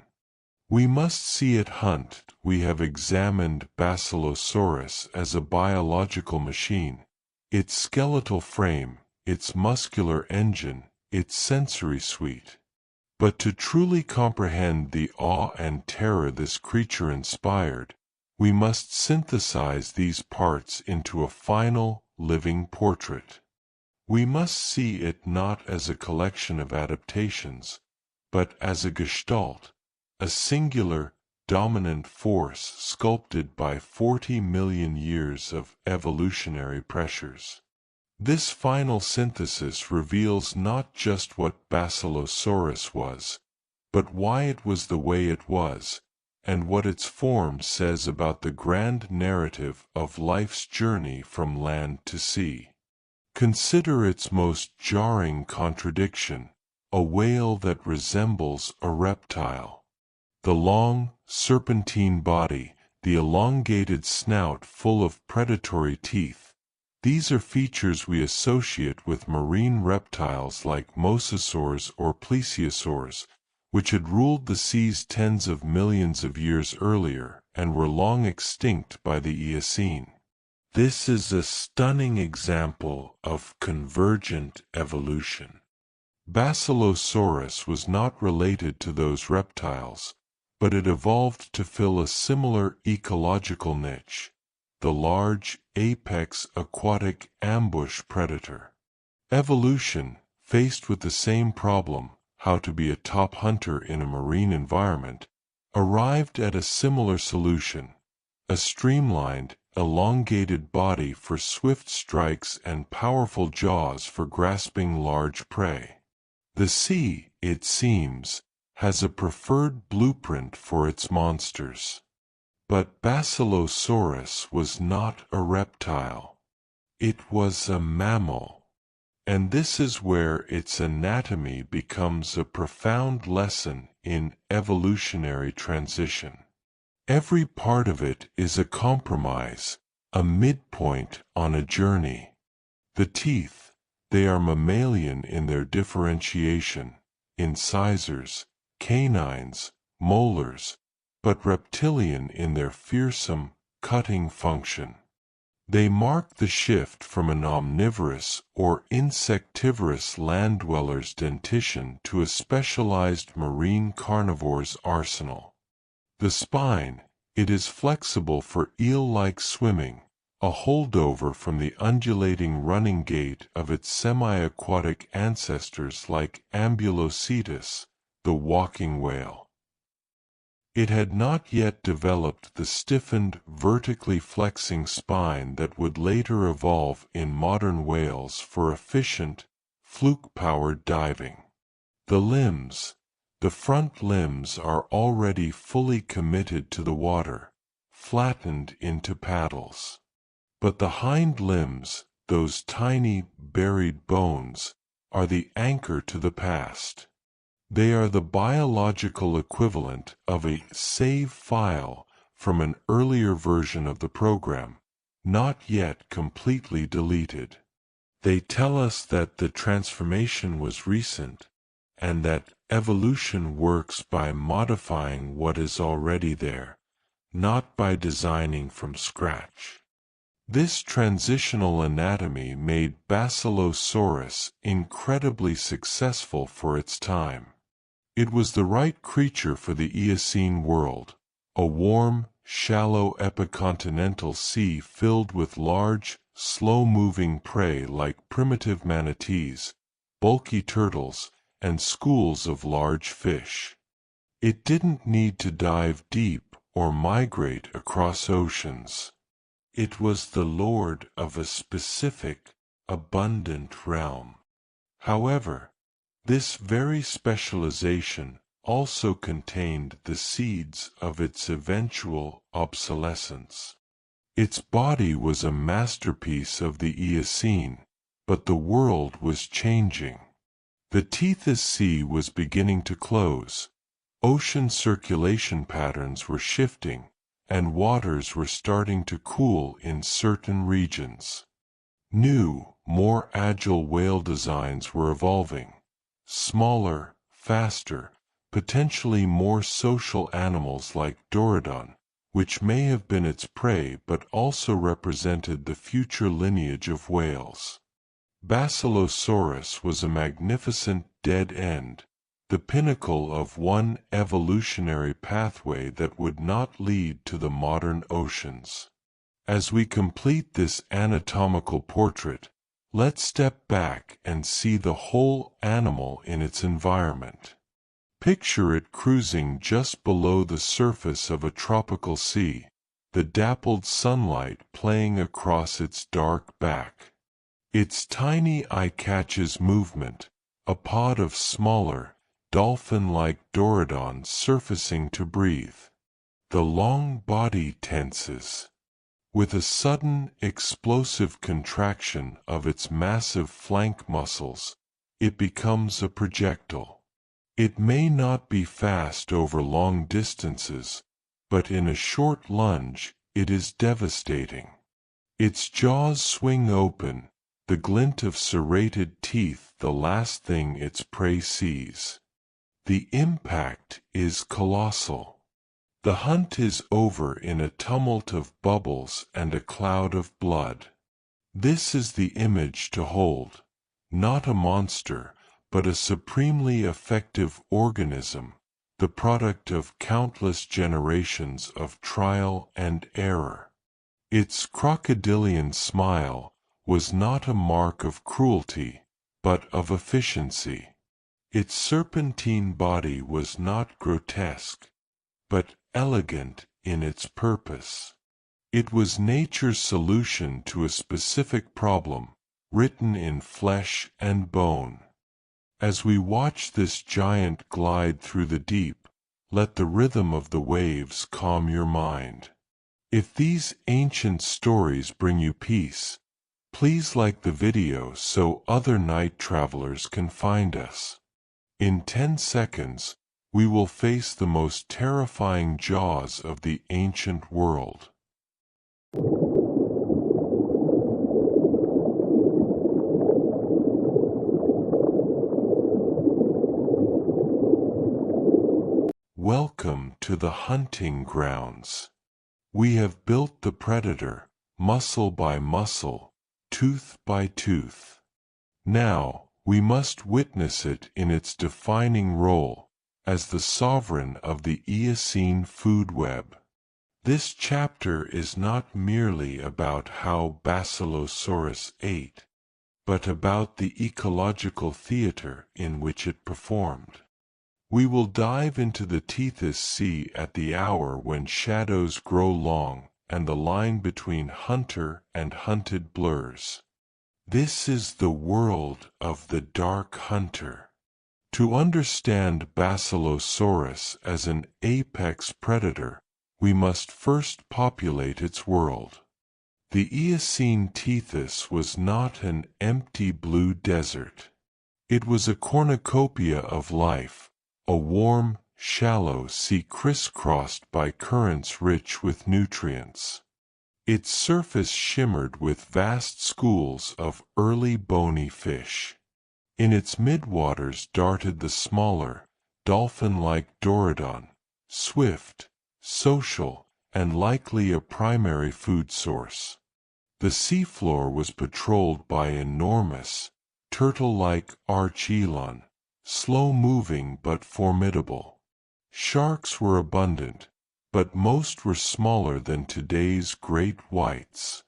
We must see it hunt. We have examined Basilosaurus as a biological machine, its skeletal frame, its muscular engine, its sensory suite. But to truly comprehend the awe and terror this creature inspired, we must synthesize these parts into a final, living portrait. We must see it not as a collection of adaptations, but as a gestalt, a singular, dominant force sculpted by 40 million years of evolutionary pressures. This final synthesis reveals not just what Basilosaurus was, but why it was the way it was, and what its form says about the grand narrative of life's journey from land to sea. Consider its most jarring contradiction, a whale that resembles a reptile. The long, serpentine body, the elongated snout full of predatory teeth, these are features we associate with marine reptiles like mosasaurs or plesiosaurs, which had ruled the seas tens of millions of years earlier and were long extinct by the Eocene. This is a stunning example of convergent evolution. Basilosaurus was not related to those reptiles, but it evolved to fill a similar ecological niche, the large, apex aquatic ambush predator. Evolution, faced with the same problem, how to be a top hunter in a marine environment, arrived at a similar solution, a streamlined, elongated body for swift strikes and powerful jaws for grasping large prey. The sea, it seems, has a preferred blueprint for its monsters. But Basilosaurus was not a reptile. It was a mammal. And this is where its anatomy becomes a profound lesson in evolutionary transition. Every part of it is a compromise, a midpoint on a journey. The teeth, they are mammalian in their differentiation, incisors, canines, molars, but reptilian in their fearsome, cutting function. They mark the shift from an omnivorous or insectivorous land-dweller's dentition to a specialized marine carnivore's arsenal. The spine, it is flexible for eel-like swimming, a holdover from the undulating running gait of its semi-aquatic ancestors like Ambulocetus, the walking whale. It had not yet developed the stiffened, vertically flexing spine that would later evolve in modern whales for efficient, fluke-powered diving. The limbs, the front limbs are already fully committed to the water, flattened into paddles. But the hind limbs, those tiny, buried bones, are the anchor to the past. They are the biological equivalent of a save file from an earlier version of the program, not yet completely deleted. They tell us that the transformation was recent, and that evolution works by modifying what is already there, not by designing from scratch. This transitional anatomy made Basilosaurus incredibly successful for its time. It was the right creature for the Eocene world, a warm, shallow epicontinental sea filled with large, slow-moving prey like primitive manatees, bulky turtles, and schools of large fish. It didn't need to dive deep or migrate across oceans. It was the lord of a specific, abundant realm. However, this very specialization also contained the seeds of its eventual obsolescence. Its body was a masterpiece of the Eocene, but the world was changing. The Tethys Sea was beginning to close, ocean circulation patterns were shifting, and waters were starting to cool in certain regions. New, more agile whale designs were evolving. Smaller, faster, potentially more social animals like Dorodon, which may have been its prey but also represented the future lineage of whales. Basilosaurus was a magnificent dead end, the pinnacle of one evolutionary pathway that would not lead to the modern oceans. As we complete this anatomical portrait, let's step back and see the whole animal in its environment. Picture it cruising just below the surface of a tropical sea, the dappled sunlight playing across its dark back. Its tiny eye catches movement, a pod of smaller, dolphin-like Dorodons surfacing to breathe. The long body tenses. With a sudden, explosive contraction of its massive flank muscles, it becomes a projectile. It may not be fast over long distances, but in a short lunge, it is devastating. Its jaws swing open, the glint of serrated teeth the last thing its prey sees. The impact is colossal. The hunt is over in a tumult of bubbles and a cloud of blood. This is the image to hold, not a monster, but a supremely effective organism, the product of countless generations of trial and error. Its crocodilian smile was not a mark of cruelty, but of efficiency. Its serpentine body was not grotesque, but elegant in its purpose. It was nature's solution to a specific problem, written in flesh and bone. As we watch this giant glide through the deep, let the rhythm of the waves calm your mind. If these ancient stories bring you peace, please like the video so other night travelers can find us. In 10 seconds, we will face the most terrifying jaws of the ancient world. Welcome to the hunting grounds. We have built the predator, muscle by muscle, tooth by tooth. Now, we must witness it in its defining role as the sovereign of the Eocene food web. This chapter is not merely about how Basilosaurus ate, but about the ecological theater in which it performed. We will dive into the Tethys Sea at the hour when shadows grow long and the line between hunter and hunted blurs. This is the world of the dark hunter. To understand Basilosaurus as an apex predator, we must first populate its world. The Eocene Tethys was not an empty blue desert. It was a cornucopia of life, a warm, shallow sea crisscrossed by currents rich with nutrients. Its surface shimmered with vast schools of early bony fish. In its midwaters darted the smaller, dolphin-like Dorudon, swift, social, and likely a primary food source. The seafloor was patrolled by enormous, turtle-like arch-elan, slow-moving but formidable. Sharks were abundant, but most were smaller than today's great whites.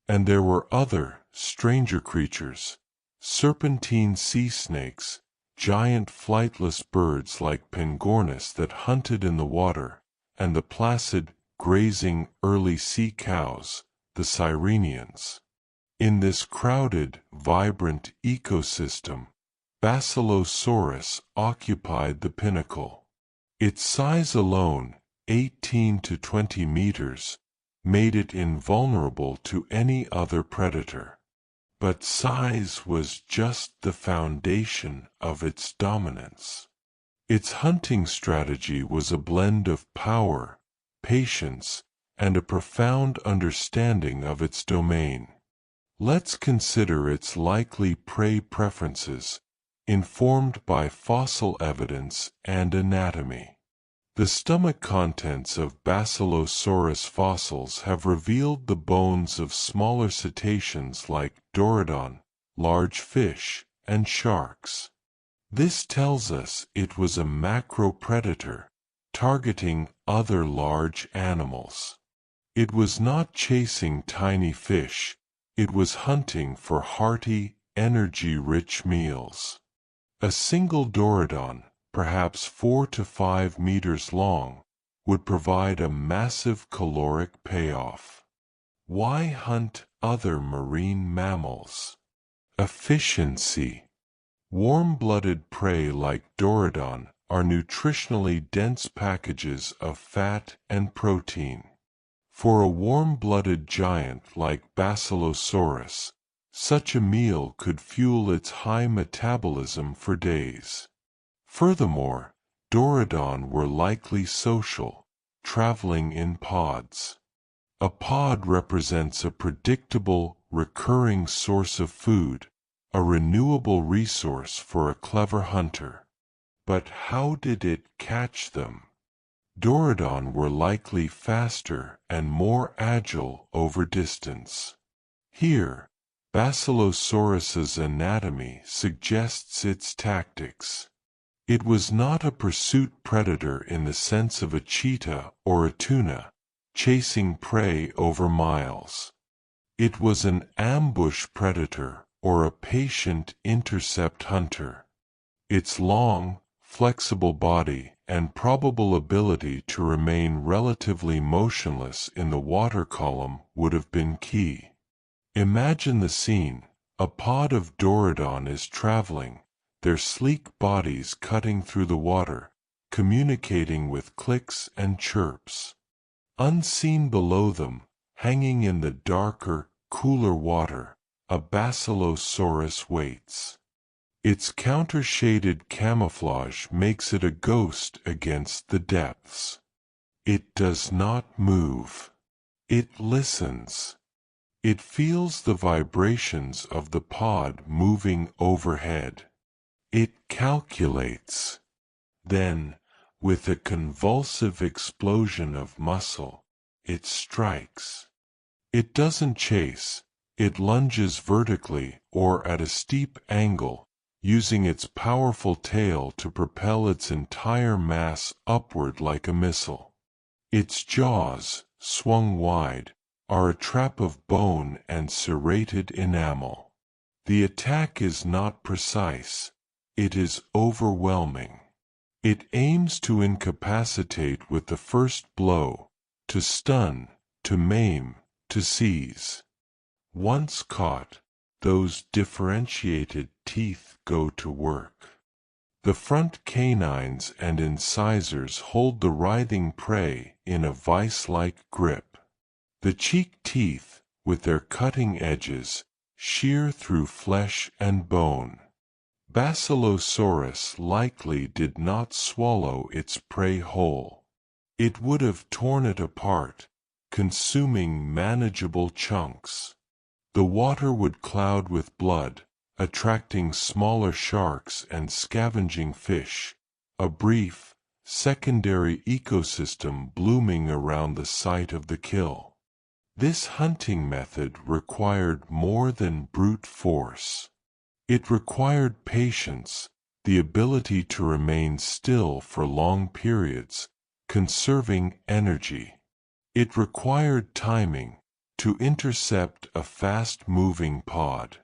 And there were other, stranger creatures, serpentine sea snakes, giant flightless birds like pangornis that hunted in the water, and the placid, grazing early sea cows, the Sirenians. In this crowded, vibrant ecosystem, Basilosaurus occupied the pinnacle. Its size alone, 18 to 20 meters, made it invulnerable to any other predator. But size was just the foundation of its dominance. Its hunting strategy was a blend of power, patience, and a profound understanding of its domain. Let's consider its likely prey preferences, informed by fossil evidence and anatomy. The stomach contents of Basilosaurus fossils have revealed the bones of smaller cetaceans like Dorudon, large fish, and sharks. This tells us it was a macropredator, targeting other large animals. It was not chasing tiny fish, it was hunting for hearty, energy-rich meals. A single Dorudon, perhaps 4 to 5 meters long, would provide a massive caloric payoff. Why hunt other marine mammals? Efficiency. Warm-blooded prey like Dorudon are nutritionally dense packages of fat and protein. For a warm-blooded giant like Basilosaurus, such a meal could fuel its high metabolism for days. Furthermore, Dorudon were likely social, traveling in pods. A pod represents a predictable, recurring source of food, a renewable resource for a clever hunter. But how did it catch them? Dorudon were likely faster and more agile over distance. Here, Basilosaurus's anatomy suggests its tactics. It was not a pursuit predator in the sense of a cheetah or a tuna, chasing prey over miles. It was an ambush predator or a patient intercept hunter. Its long, flexible body and probable ability to remain relatively motionless in the water column would have been key. Imagine the scene. A pod of Dorudon is traveling, their sleek bodies cutting through the water, communicating with clicks and chirps. Unseen below them, hanging in the darker, cooler water, a Basilosaurus waits. Its counter-shaded camouflage makes it a ghost against the depths. It does not move. It listens. It feels the vibrations of the pod moving overhead. It calculates. Then, with a convulsive explosion of muscle, it strikes. It doesn't chase, it lunges vertically or at a steep angle, using its powerful tail to propel its entire mass upward like a missile. Its jaws, swung wide, are a trap of bone and serrated enamel. The attack is not precise, it is overwhelming. It aims to incapacitate with the first blow, to stun, to maim, to seize. Once caught, those differentiated teeth go to work. The front canines and incisors hold the writhing prey in a vice-like grip. The cheek teeth, with their cutting edges, shear through flesh and bone. Basilosaurus likely did not swallow its prey whole. It would have torn it apart, consuming manageable chunks. The water would cloud with blood, attracting smaller sharks and scavenging fish, a brief, secondary ecosystem blooming around the site of the kill. This hunting method required more than brute force. It required patience, the ability to remain still for long periods, conserving energy. It required timing, to intercept a fast-moving pod.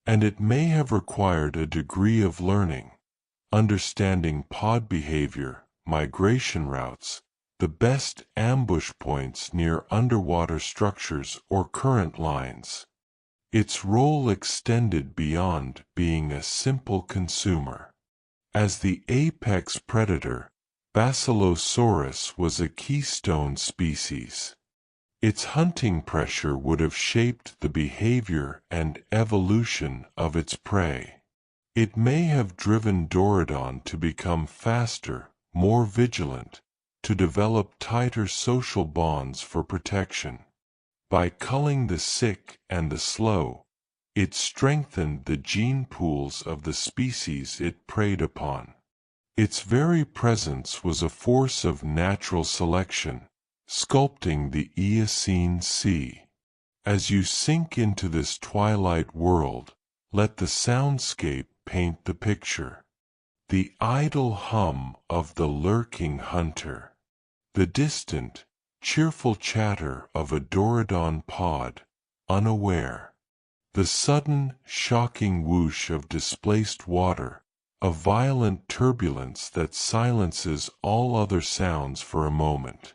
And it may have required a degree of learning, understanding pod behavior, migration routes, the best ambush points near underwater structures or current lines. Its role extended beyond being a simple consumer. As the apex predator, Basilosaurus was a keystone species. Its hunting pressure would have shaped the behavior and evolution of its prey. It may have driven Dorodon to become faster, more vigilant, to develop tighter social bonds for protection. By culling the sick and the slow, it strengthened the gene pools of the species it preyed upon. Its very presence was a force of natural selection, sculpting the Eocene sea. As you sink into this twilight world, let the soundscape paint the picture. The idle hum of the lurking hunter. The distant, cheerful chatter of a Dorodon pod, unaware. The sudden, shocking whoosh of displaced water, a violent turbulence that silences all other sounds for a moment.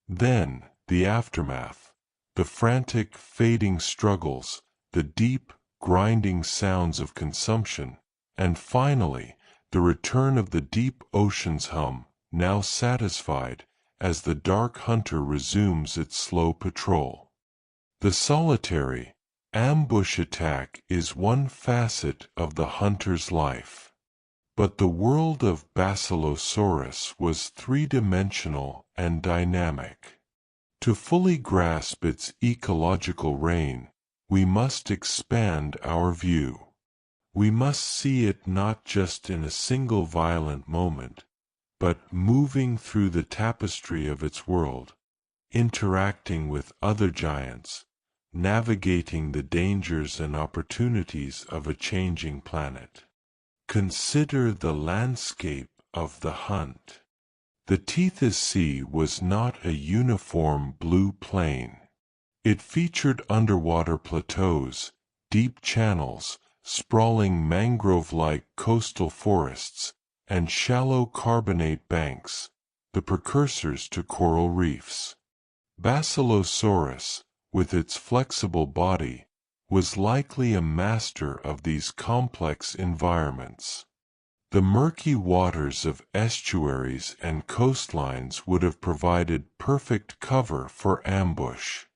Then, the aftermath, the frantic, fading struggles, the deep, grinding sounds of consumption, and finally, the return of the deep ocean's hum, now satisfied, as the dark hunter resumes its slow patrol. The solitary, ambush attack is one facet of the hunter's life. But the world of Basilosaurus was three-dimensional and dynamic. To fully grasp its ecological reign, we must expand our view. We must see it not just in a single violent moment, but moving through the tapestry of its world, interacting with other giants, navigating the dangers and opportunities of a changing planet. Consider the landscape of the hunt. The Tethys Sea was not a uniform blue plain. It featured underwater plateaus, deep channels, sprawling mangrove-like coastal forests, and shallow carbonate banks, the precursors to coral reefs. Basilosaurus, with its flexible body, was likely a master of these complex environments. The murky waters of estuaries and coastlines would have provided perfect cover for ambush.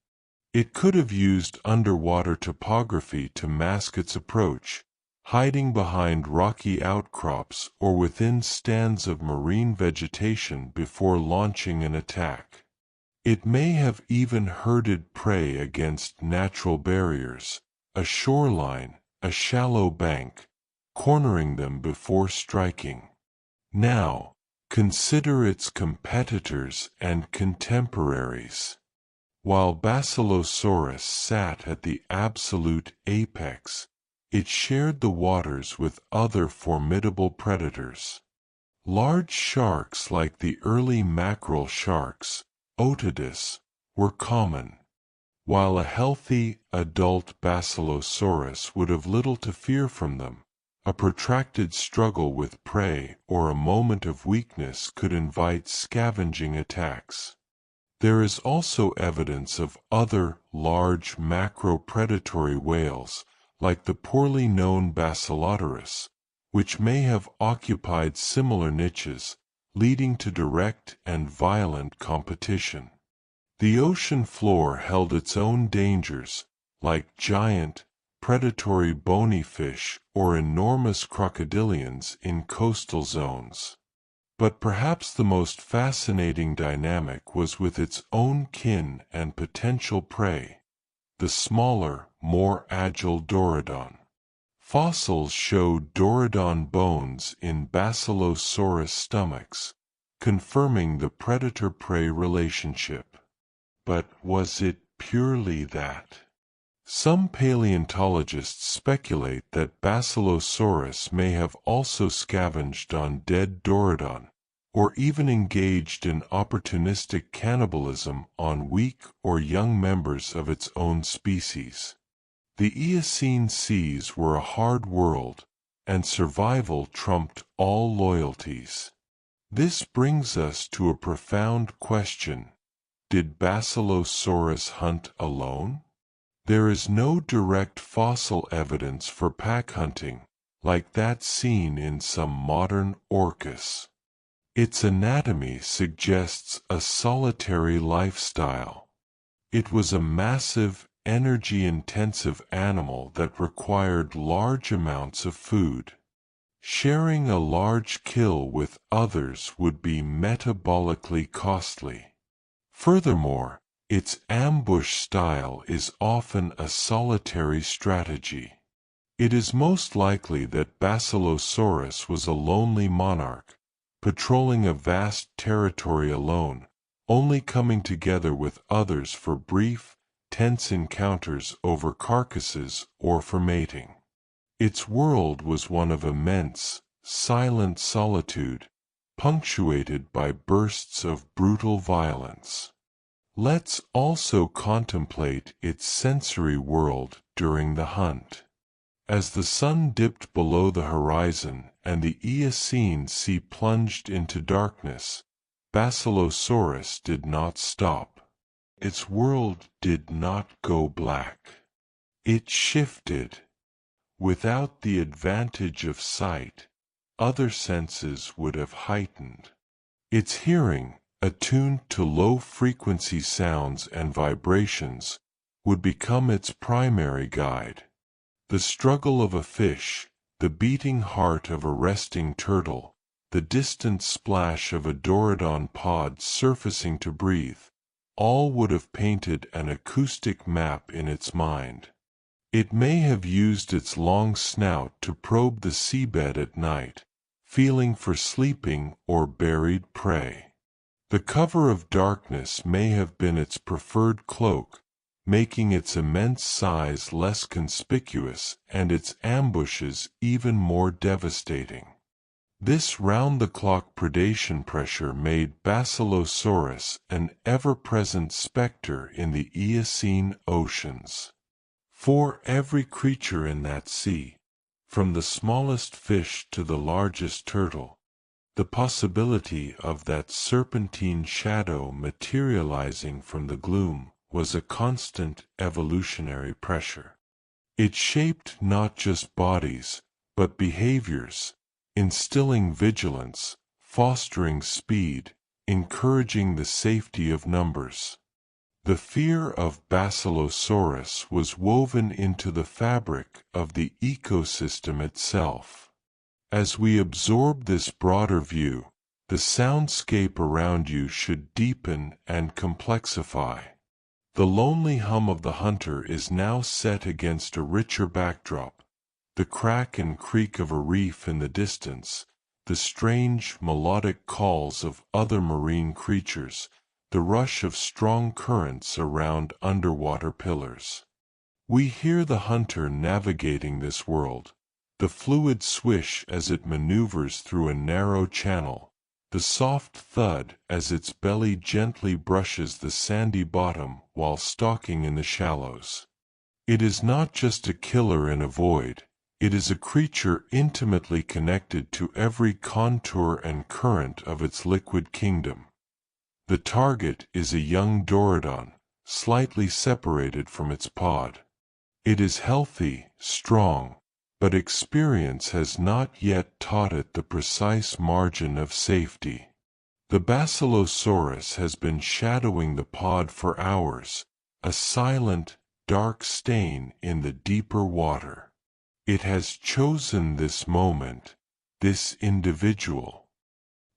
It could have used underwater topography to mask its approach, hiding behind rocky outcrops or within stands of marine vegetation before launching an attack. It may have even herded prey against natural barriers, a shoreline, a shallow bank, cornering them before striking. Now, consider its competitors and contemporaries. While Basilosaurus sat at the absolute apex, it shared the waters with other formidable predators. Large sharks like the early mackerel sharks, Otodus, were common. While a healthy, adult Basilosaurus would have little to fear from them, a protracted struggle with prey or a moment of weakness could invite scavenging attacks. There is also evidence of other large macro-predatory whales, like the poorly known Basilosaurus, which may have occupied similar niches, leading to direct and violent competition. The ocean floor held its own dangers, like giant, predatory bony fish or enormous crocodilians in coastal zones. But perhaps the most fascinating dynamic was with its own kin and potential prey, the smaller, more agile Dorudon. Fossils show Dorudon bones in Basilosaurus stomachs, confirming the predator-prey relationship. But was it purely that? Some paleontologists speculate that Basilosaurus may have also scavenged on dead Dorudon, or even engaged in opportunistic cannibalism on weak or young members of its own species. The Eocene seas were a hard world, and survival trumped all loyalties. This brings us to a profound question. Did Basilosaurus hunt alone? There is no direct fossil evidence for pack hunting, like that seen in some modern orcas. Its anatomy suggests a solitary lifestyle. It was a massive, energy-intensive animal that required large amounts of food. Sharing a large kill with others would be metabolically costly. Furthermore, its ambush style is often a solitary strategy. It is most likely that Basilosaurus was a lonely monarch, patrolling a vast territory alone, only coming together with others for brief, tense encounters over carcasses or for mating. Its world was one of immense, silent solitude, punctuated by bursts of brutal violence. Let's also contemplate its sensory world during the hunt. As the sun dipped below the horizon and the Eocene sea plunged into darkness, Basilosaurus did not stop. Its world did not go black. It shifted. Without the advantage of sight, other senses would have heightened. Its hearing, attuned to low-frequency sounds and vibrations, would become its primary guide. The struggle of a fish, the beating heart of a resting turtle, the distant splash of a Dorudon pod surfacing to breathe, all would have painted an acoustic map in its mind. It may have used its long snout to probe the seabed at night, feeling for sleeping or buried prey. The cover of darkness may have been its preferred cloak, making its immense size less conspicuous and its ambushes even more devastating. This round-the-clock predation pressure made Basilosaurus an ever-present specter in the Eocene oceans. For every creature in that sea, from the smallest fish to the largest turtle, the possibility of that serpentine shadow materializing from the gloom was a constant evolutionary pressure. It shaped not just bodies, but behaviors, instilling vigilance, fostering speed, encouraging the safety of numbers. The fear of Basilosaurus was woven into the fabric of the ecosystem itself. As we absorb this broader view, the soundscape around you should deepen and complexify. The lonely hum of the hunter is now set against a richer backdrop, the crack and creak of a reef in the distance, the strange, melodic calls of other marine creatures, the rush of strong currents around underwater pillars. We hear the hunter navigating this world, the fluid swish as it maneuvers through a narrow channel, the soft thud as its belly gently brushes the sandy bottom while stalking in the shallows. It is not just a killer in a void, it is a creature intimately connected to every contour and current of its liquid kingdom. The target is a young Dorudon, slightly separated from its pod. It is healthy, strong, but experience has not yet taught it the precise margin of safety. The Basilosaurus has been shadowing the pod for hours, a silent, dark stain in the deeper water. It has chosen this moment, this individual.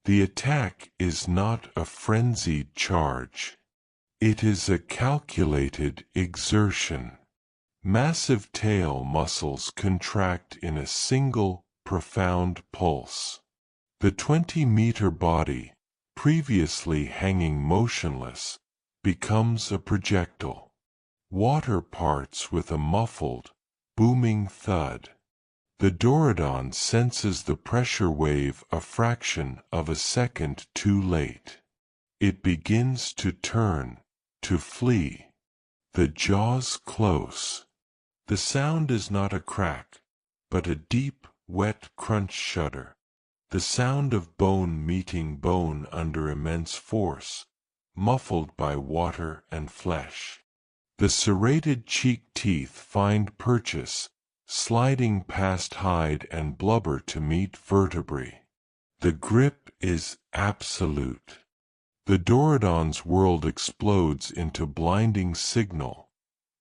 The attack is not a frenzied charge. It is a calculated exertion. Massive tail muscles contract in a single, profound pulse. The 20-meter body, previously hanging motionless, becomes a projectile. Water parts with a muffled, booming thud. The Dorodon senses the pressure wave a fraction of a second too late. It begins to turn, to flee. The jaws close. The sound is not a crack, but a deep, wet crunch shudder. The sound of bone meeting bone under immense force, muffled by water and flesh. The serrated cheek teeth find purchase, sliding past hide and blubber to meet vertebrae. The grip is absolute. The Dorodon's world explodes into blinding signal.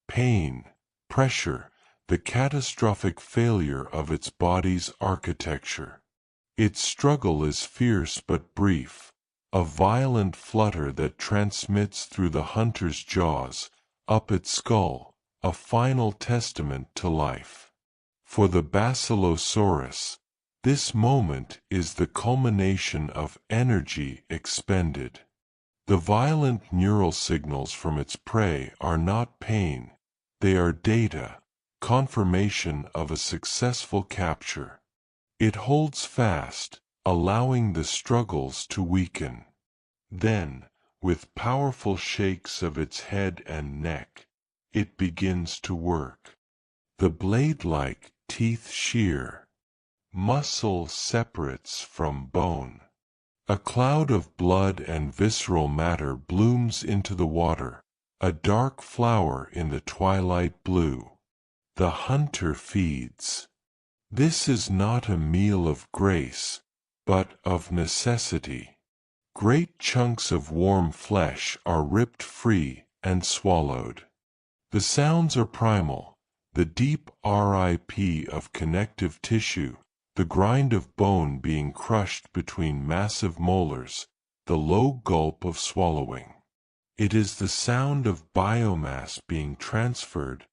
Pain, pressure, the catastrophic failure of its body's architecture. Its struggle is fierce but brief, a violent flutter that transmits through the hunter's jaws, up its skull, a final testament to life. For the Basilosaurus, this moment is the culmination of energy expended. The violent neural signals from its prey are not pain, they are data, confirmation of a successful capture. It holds fast, allowing the struggles to weaken. Then, with powerful shakes of its head and neck, it begins to work. The blade-like teeth shear. Muscle separates from bone. A cloud of blood and visceral matter blooms into the water, a dark flower in the twilight blue. The hunter feeds. This is not a meal of grace, but of necessity. Great chunks of warm flesh are ripped free and swallowed. The sounds are primal, the deep RIP of connective tissue, the grind of bone being crushed between massive molars, the low gulp of swallowing. It is the sound of biomass being transferred,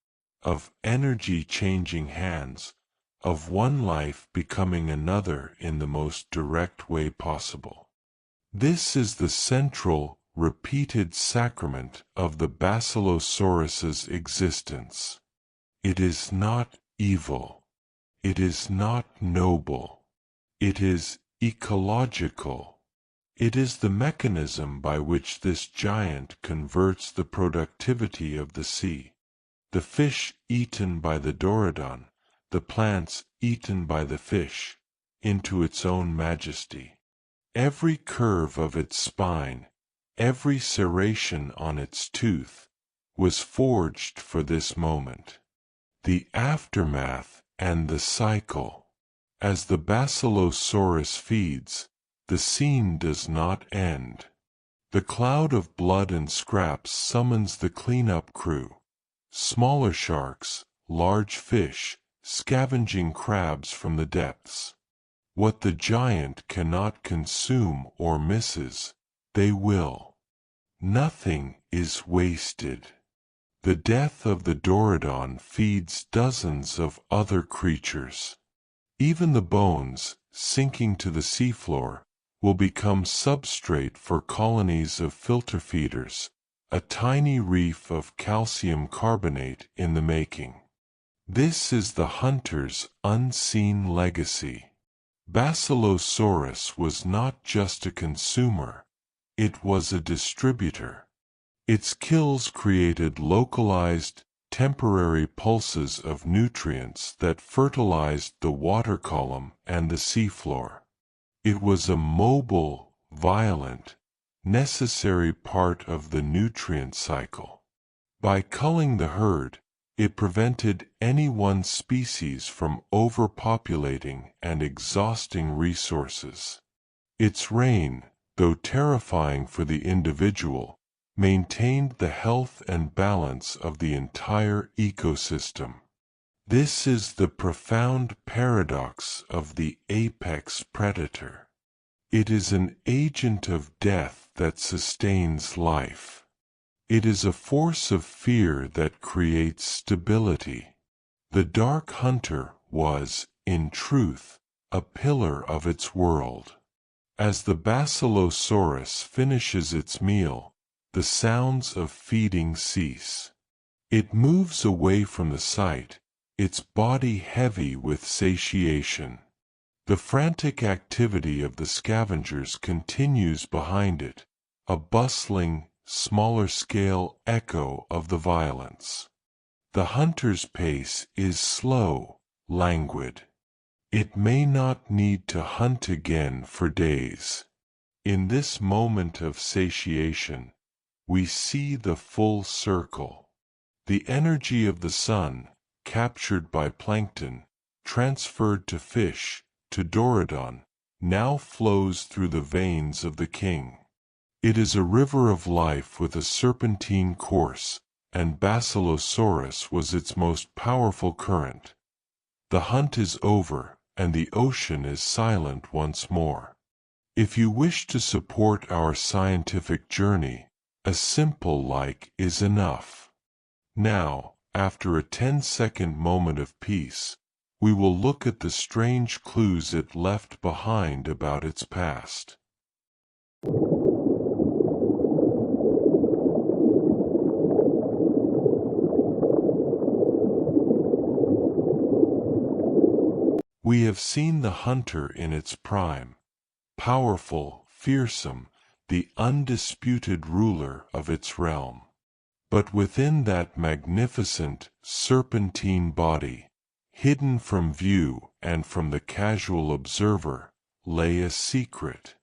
of energy changing hands, of one life becoming another in the most direct way possible. This is the central, repeated sacrament of the Basilosaurus's existence. It is not evil. It is not noble. It is ecological. It is the mechanism by which this giant converts the productivity of the sea. The fish eaten by the Dorodon, the plants eaten by the fish, into its own majesty. Every curve of its spine, every serration on its tooth, was forged for this moment. The aftermath and the cycle. As the Basilosaurus feeds, the scene does not end. The cloud of blood and scraps summons the cleanup crew. Smaller sharks, large fish, scavenging crabs from the depths. What the giant cannot consume or misses, they will. Nothing is wasted. The death of the Dorodon feeds dozens of other creatures. Even the bones, sinking to the seafloor, will become substrate for colonies of filter feeders, a tiny reef of calcium carbonate in the making. This is the hunter's unseen legacy. Basilosaurus was not just a consumer, it was a distributor. Its kills created localized, temporary pulses of nutrients that fertilized the water column and the seafloor. It was a mobile, violent, necessary part of the nutrient cycle. By culling the herd, it prevented any one species from overpopulating and exhausting resources. Its reign, though terrifying for the individual, maintained the health and balance of the entire ecosystem. This is the profound paradox of the apex predator. It is an agent of death that sustains life. It is a force of fear that creates stability. The dark hunter was, in truth, a pillar of its world. As the Basilosaurus finishes its meal, the sounds of feeding cease. It moves away from the sight, its body heavy with satiation. The frantic activity of the scavengers continues behind it, a bustling, smaller-scale echo of the violence. The hunter's pace is slow, languid. It may not need to hunt again for days. In this moment of satiation, we see the full circle. The energy of the sun, captured by plankton, transferred to fish, to Dorodon, now flows through the veins of the king. It is a river of life with a serpentine course, and Basilosaurus was its most powerful current. The hunt is over, and the ocean is silent once more. If you wish to support our scientific journey, a simple like is enough. Now, after a 10-second moment of peace, we will look at the strange clues it left behind about its past. We have seen the hunter in its prime, powerful, fearsome, the undisputed ruler of its realm. But within that magnificent, serpentine body, hidden from view and from the casual observer, lay a secret.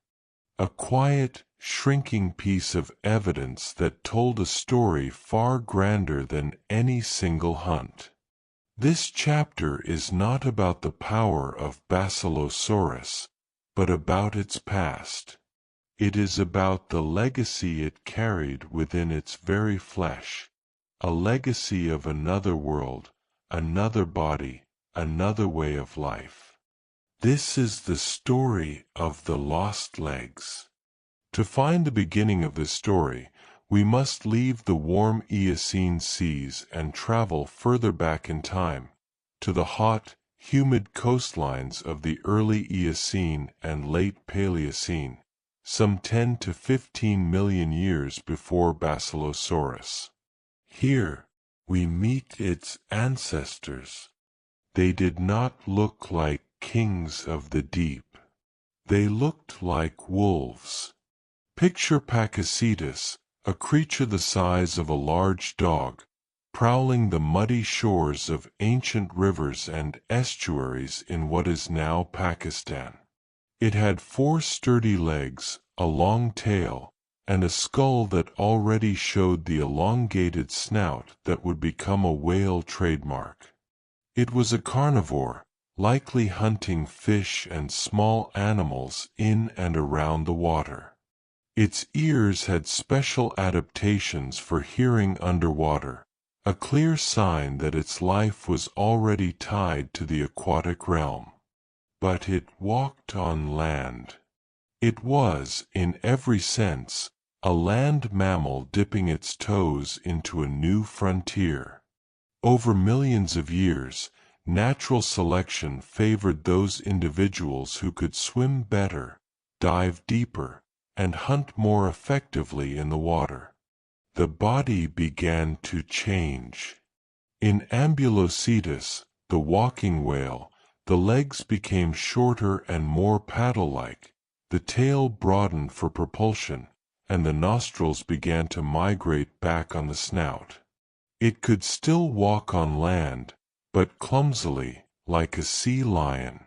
A quiet, shrinking piece of evidence that told a story far grander than any single hunt. This chapter is not about the power of Basilosaurus, but about its past. It is about the legacy it carried within its very flesh, a legacy of another world, another body, another way of life. This is the story of the lost legs. To find the beginning of this story, we must leave the warm Eocene seas and travel further back in time, to the hot, humid coastlines of the early Eocene and late Paleocene, some 10 to 15 million years before Basilosaurus. Here, we meet its ancestors. They did not look like kings of the deep. They looked like wolves. Picture Pakicetus, a creature the size of a large dog, prowling the muddy shores of ancient rivers and estuaries in what is now Pakistan. It had 4 sturdy legs, a long tail, and a skull that already showed the elongated snout that would become a whale trademark. It was a carnivore, likely hunting fish and small animals in and around the water. Its ears had special adaptations for hearing underwater, a clear sign that its life was already tied to the aquatic realm. But it walked on land. It was, in every sense, a land mammal dipping its toes into a new frontier. Over millions of years, natural selection favored those individuals who could swim better, dive deeper, and hunt more effectively in the water. The body began to change. In Ambulocetus, the walking whale, the legs became shorter and more paddle-like, the tail broadened for propulsion, and the nostrils began to migrate back on the snout. It could still walk on land, but clumsily, like a sea lion.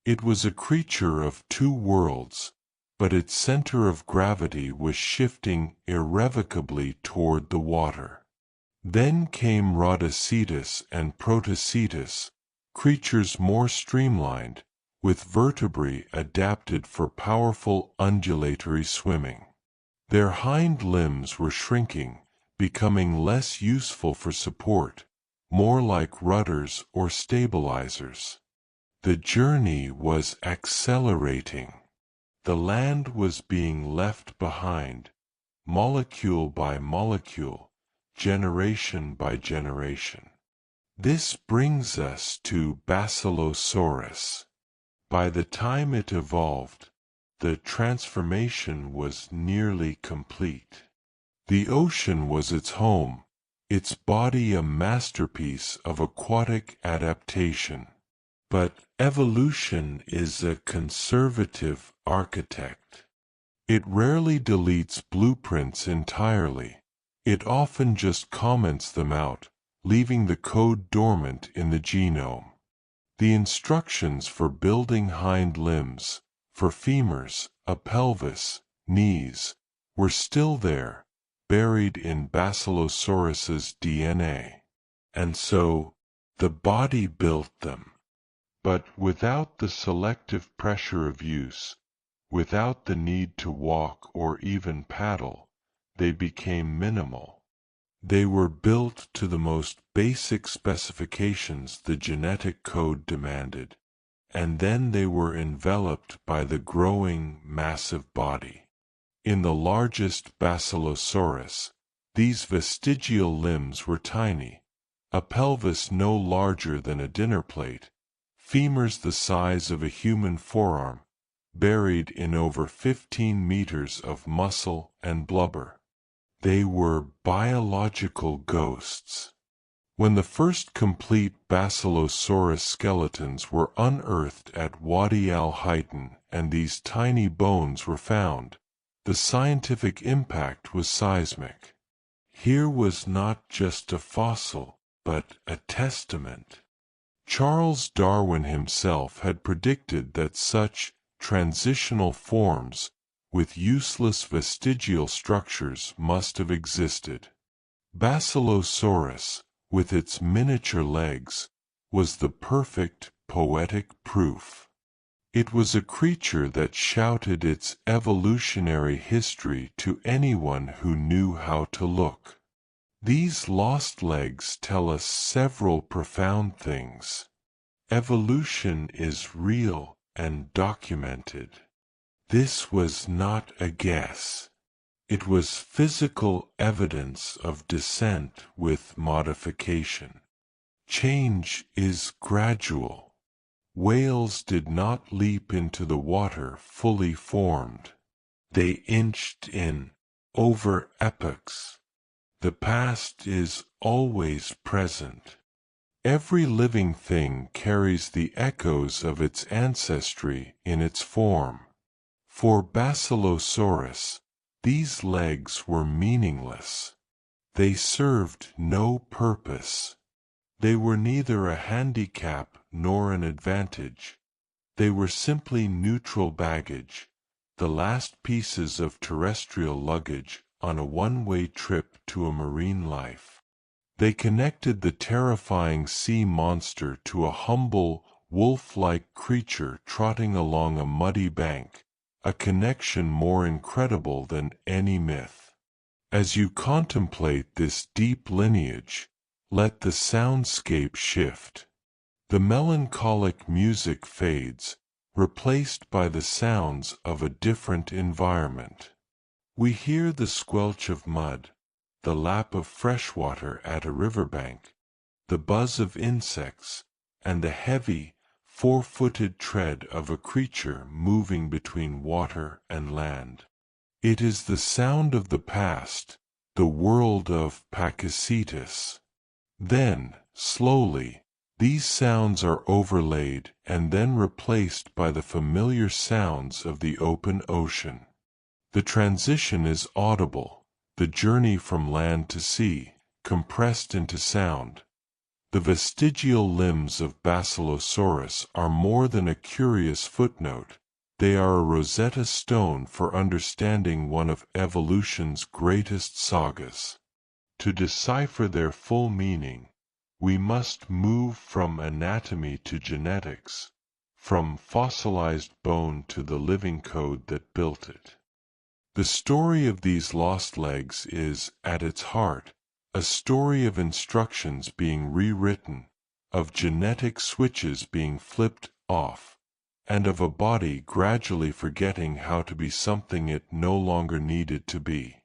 It was a creature of 2 worlds, but its center of gravity was shifting irrevocably toward the water. Then came Rhodocetus and Protocetus, creatures more streamlined, with vertebrae adapted for powerful undulatory swimming. Their hind limbs were shrinking, becoming less useful for support, more like rudders or stabilizers. The journey was accelerating. The land was being left behind, molecule by molecule, generation by generation. This brings us to Basilosaurus. By the time it evolved, the transformation was nearly complete. The ocean was its home, its body a masterpiece of aquatic adaptation. But evolution is a conservative architect. It rarely deletes blueprints entirely. It often just comments them out, leaving the code dormant in the genome. The instructions for building hind limbs, for femurs, a pelvis, knees, were still there, buried in Basilosaurus's DNA. And so, the body built them. But without the selective pressure of use, without the need to walk or even paddle, they became minimal. They were built to the most basic specifications the genetic code demanded, and then they were enveloped by the growing, massive body. In the largest Basilosaurus, these vestigial limbs were tiny, a pelvis no larger than a dinner plate, femurs the size of a human forearm, buried in over 15 meters of muscle and blubber. They were biological ghosts. When the first complete Basilosaurus skeletons were unearthed at Wadi al-Haytham and these tiny bones were found, the scientific impact was seismic. Here was not just a fossil, but a testament. Charles Darwin himself had predicted that such transitional forms with useless vestigial structures must have existed. Basilosaurus, with its miniature legs, was the perfect poetic proof. It was a creature that shouted its evolutionary history to anyone who knew how to look. These lost legs tell us several profound things. Evolution is real and documented. This was not a guess. It was physical evidence of descent with modification. Change is gradual. Whales did not leap into the water fully formed. They inched in, over epochs. The past is always present. Every living thing carries the echoes of its ancestry in its form. For Basilosaurus, these legs were meaningless. They served no purpose. They were neither a handicap nor an advantage. They were simply neutral baggage, the last pieces of terrestrial luggage on a one-way trip to a marine life. They connected the terrifying sea monster to a humble, wolf-like creature trotting along a muddy bank, a connection more incredible than any myth. As you contemplate this deep lineage, let the soundscape shift. The melancholic music fades, replaced by the sounds of a different environment. We hear the squelch of mud, the lap of fresh water at a riverbank, the buzz of insects, and the heavy, four-footed tread of a creature moving between water and land. It is the sound of the past, the world of Pakicetus. Then, slowly, these sounds are overlaid and then replaced by the familiar sounds of the open ocean. The transition is audible, the journey from land to sea, compressed into sound. The vestigial limbs of Basilosaurus are more than a curious footnote. They are a Rosetta Stone for understanding one of evolution's greatest sagas. To decipher their full meaning, we must move from anatomy to genetics, from fossilized bone to the living code that built it. The story of these lost legs is, at its heart, a story of instructions being rewritten, of genetic switches being flipped off, and of a body gradually forgetting how to be something it no longer needed to be.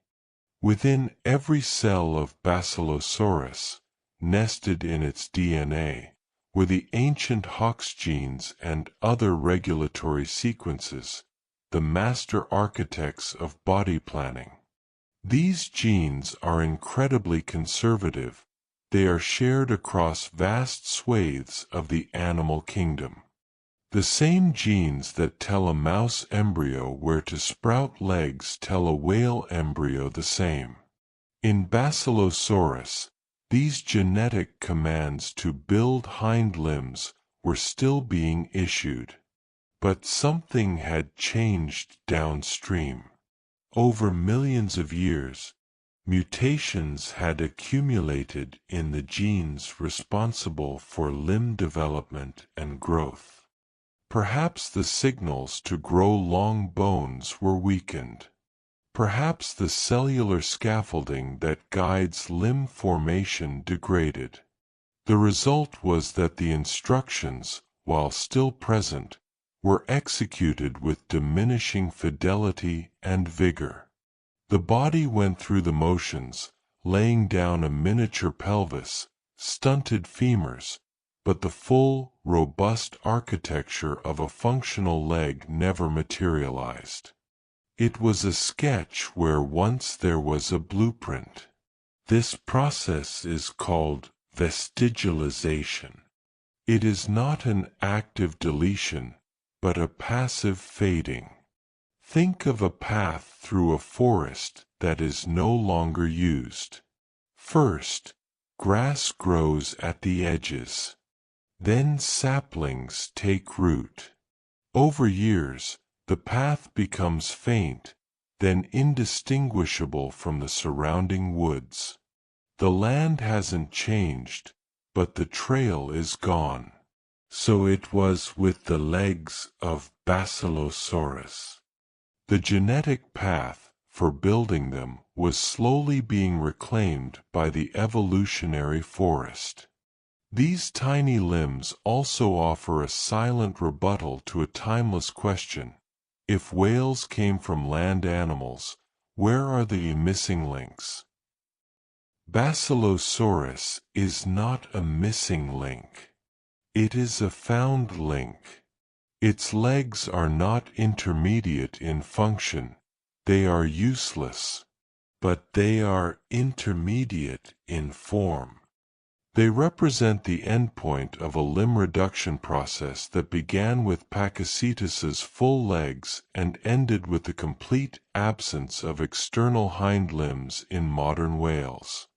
Within every cell of Basilosaurus, nested in its DNA, were the ancient Hox genes and other regulatory sequences, the master architects of body planning. These genes are incredibly conservative. They are shared across vast swathes of the animal kingdom. The same genes that tell a mouse embryo where to sprout legs tell a whale embryo the same. In Basilosaurus, these genetic commands to build hind limbs were still being issued. But something had changed downstream. Over millions of years, mutations had accumulated in the genes responsible for limb development and growth. Perhaps the signals to grow long bones were weakened. Perhaps the cellular scaffolding that guides limb formation degraded. The result was that the instructions, while still present, were executed with diminishing fidelity and vigor. The body went through the motions, laying down a miniature pelvis, stunted femurs, but the full, robust architecture of a functional leg never materialized. It was a sketch where once there was a blueprint. This process is called vestigialization. It is not an active deletion, but a passive fading. Think of a path through a forest that is no longer used. First, grass grows at the edges. Then saplings take root. Over years, the path becomes faint, then indistinguishable from the surrounding woods. The land hasn't changed, but the trail is gone. So it was with the legs of Basilosaurus. The genetic path for building them was slowly being reclaimed by the evolutionary forest. These tiny limbs also offer a silent rebuttal to a timeless question. If whales came from land animals, where are the missing links? Basilosaurus is not a missing link. It is a found link. Its legs are not intermediate in function, they are useless, but they are intermediate in form. They represent the endpoint of a limb reduction process that began with Pakicetus's full legs and ended with the complete absence of external hind limbs in modern whales.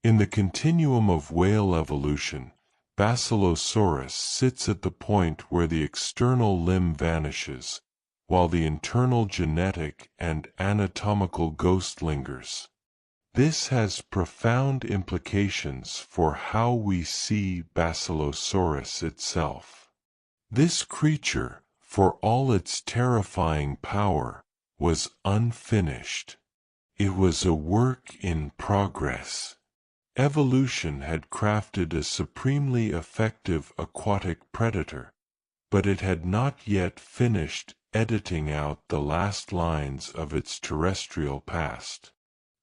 In the continuum of whale evolution, Basilosaurus sits at the point where the external limb vanishes, while the internal genetic and anatomical ghost lingers. This has profound implications for how we see Basilosaurus itself. This creature, for all its terrifying power, was unfinished. It was a work in progress. Evolution had crafted a supremely effective aquatic predator, but it had not yet finished editing out the last lines of its terrestrial past.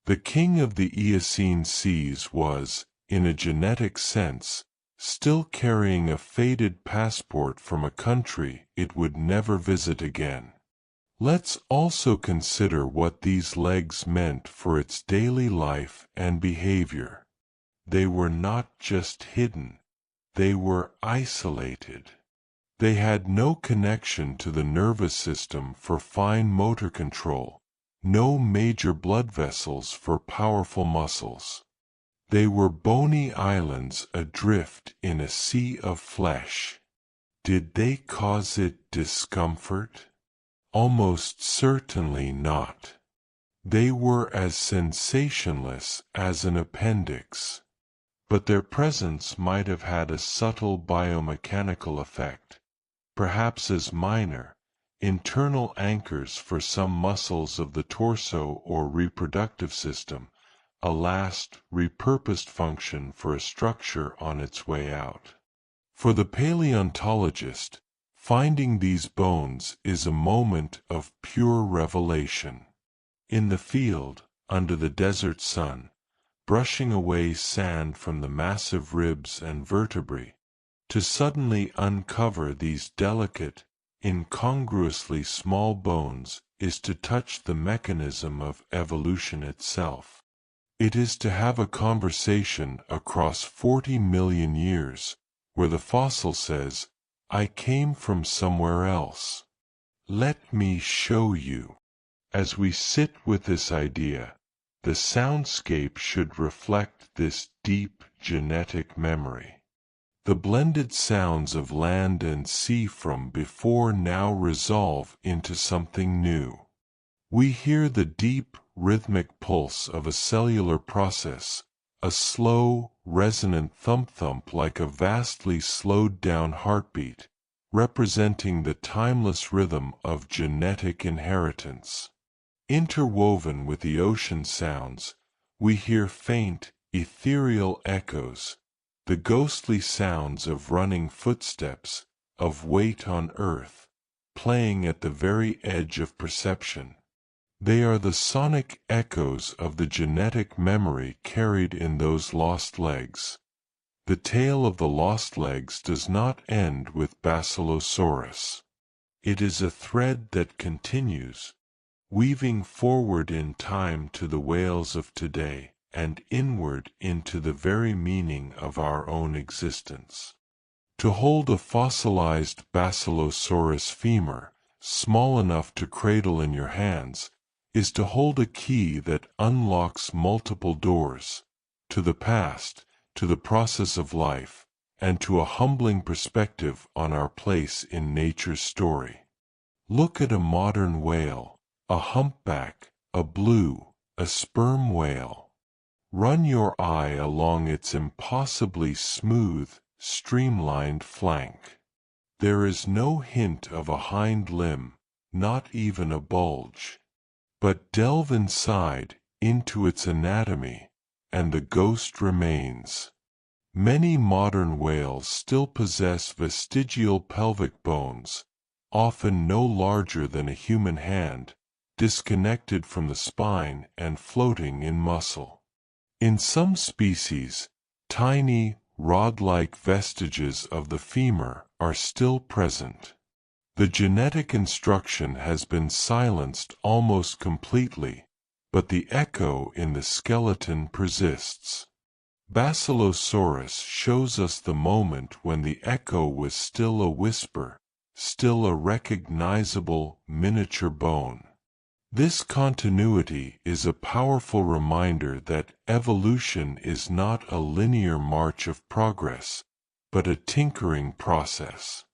The king of the Eocene seas was, in a genetic sense, still carrying a faded passport from a country it would never visit again. Let's also consider what these legs meant for its daily life and behavior. They were not just hidden, they were isolated. They had no connection to the nervous system for fine motor control, no major blood vessels for powerful muscles. They were bony islands adrift in a sea of flesh. Did they cause it discomfort? Almost certainly not. They were as sensationless as an appendix. But their presence might have had a subtle biomechanical effect, perhaps as minor, internal anchors for some muscles of the torso or reproductive system, a last, repurposed function for a structure on its way out. For the paleontologist, Finding these bones is a moment of pure revelation. In the field, under the desert sun, brushing away sand from the massive ribs and vertebrae, to suddenly uncover these delicate, incongruously small bones is to touch the mechanism of evolution itself. It is to have a conversation across 40 million years, where the fossil says, "I came from somewhere else. Let me show you." As we sit with this idea, the soundscape should reflect this deep genetic memory. The blended sounds of land and sea from before now resolve into something new. We hear the deep, rhythmic pulse of a cellular process, a slow, resonant thump-thump like a vastly slowed-down heartbeat, representing the timeless rhythm of genetic inheritance. Interwoven with the ocean sounds, we hear faint, ethereal echoes, the ghostly sounds of running footsteps, of weight on earth, playing at the very edge of perception. They are the sonic echoes of the genetic memory carried in those lost legs. The tale of the lost legs does not end with Basilosaurus. It is a thread that continues, weaving forward in time to the whales of today, and inward into the very meaning of our own existence. To hold a fossilized Basilosaurus femur, small enough to cradle in your hands, is to hold a key that unlocks multiple doors, to the past, to the process of life, and to a humbling perspective on our place in nature's story. Look at a modern whale, a humpback, a blue, a sperm whale. Run your eye along its impossibly smooth, streamlined flank. There is no hint of a hind limb, not even a bulge. But delve inside, into its anatomy, and the ghost remains. Many modern whales still possess vestigial pelvic bones, often no larger than a human hand, disconnected from the spine and floating in muscle. In some species, tiny, rod-like vestiges of the femur are still present. The genetic instruction has been silenced almost completely, but the echo in the skeleton persists. Basilosaurus shows us the moment when the echo was still a whisper, still a recognizable miniature bone. This continuity is a powerful reminder that evolution is not a linear march of progress, but a tinkering process.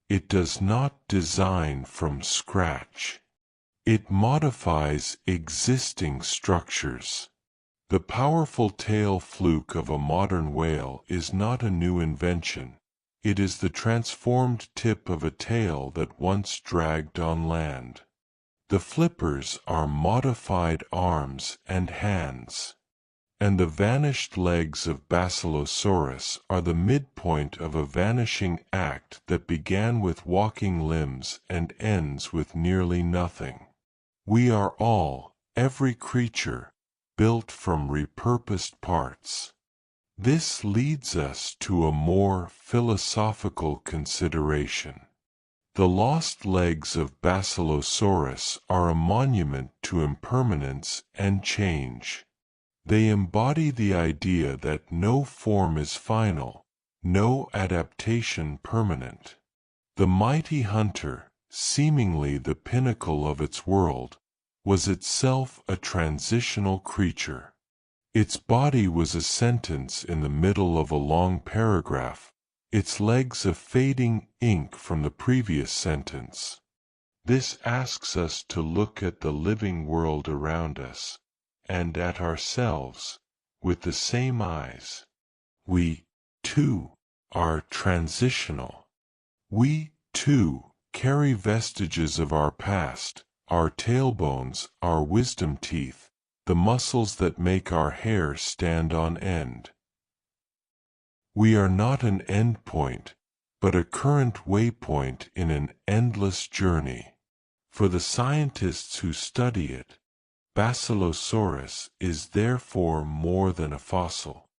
It does not design from scratch. It modifies existing structures. The powerful tail fluke of a modern whale is not a new invention. It is the transformed tip of a tail that once dragged on land. The flippers are modified arms and hands. And the vanished legs of Basilosaurus are the midpoint of a vanishing act that began with walking limbs and ends with nearly nothing. We are all, every creature, built from repurposed parts. This leads us to a more philosophical consideration. The lost legs of Basilosaurus are a monument to impermanence and change. They embody the idea that no form is final, no adaptation permanent. The mighty hunter, seemingly the pinnacle of its world, was itself a transitional creature. Its body was a sentence in the middle of a long paragraph, its legs a fading ink from the previous sentence. This asks us to look at the living world around us, and at ourselves, with the same eyes. We, too, are transitional. We, too, carry vestiges of our past, our tailbones, our wisdom teeth, the muscles that make our hair stand on end. We are not an end point, but a current waypoint in an endless journey. For the scientists who study it, Basilosaurus is therefore more than a fossil.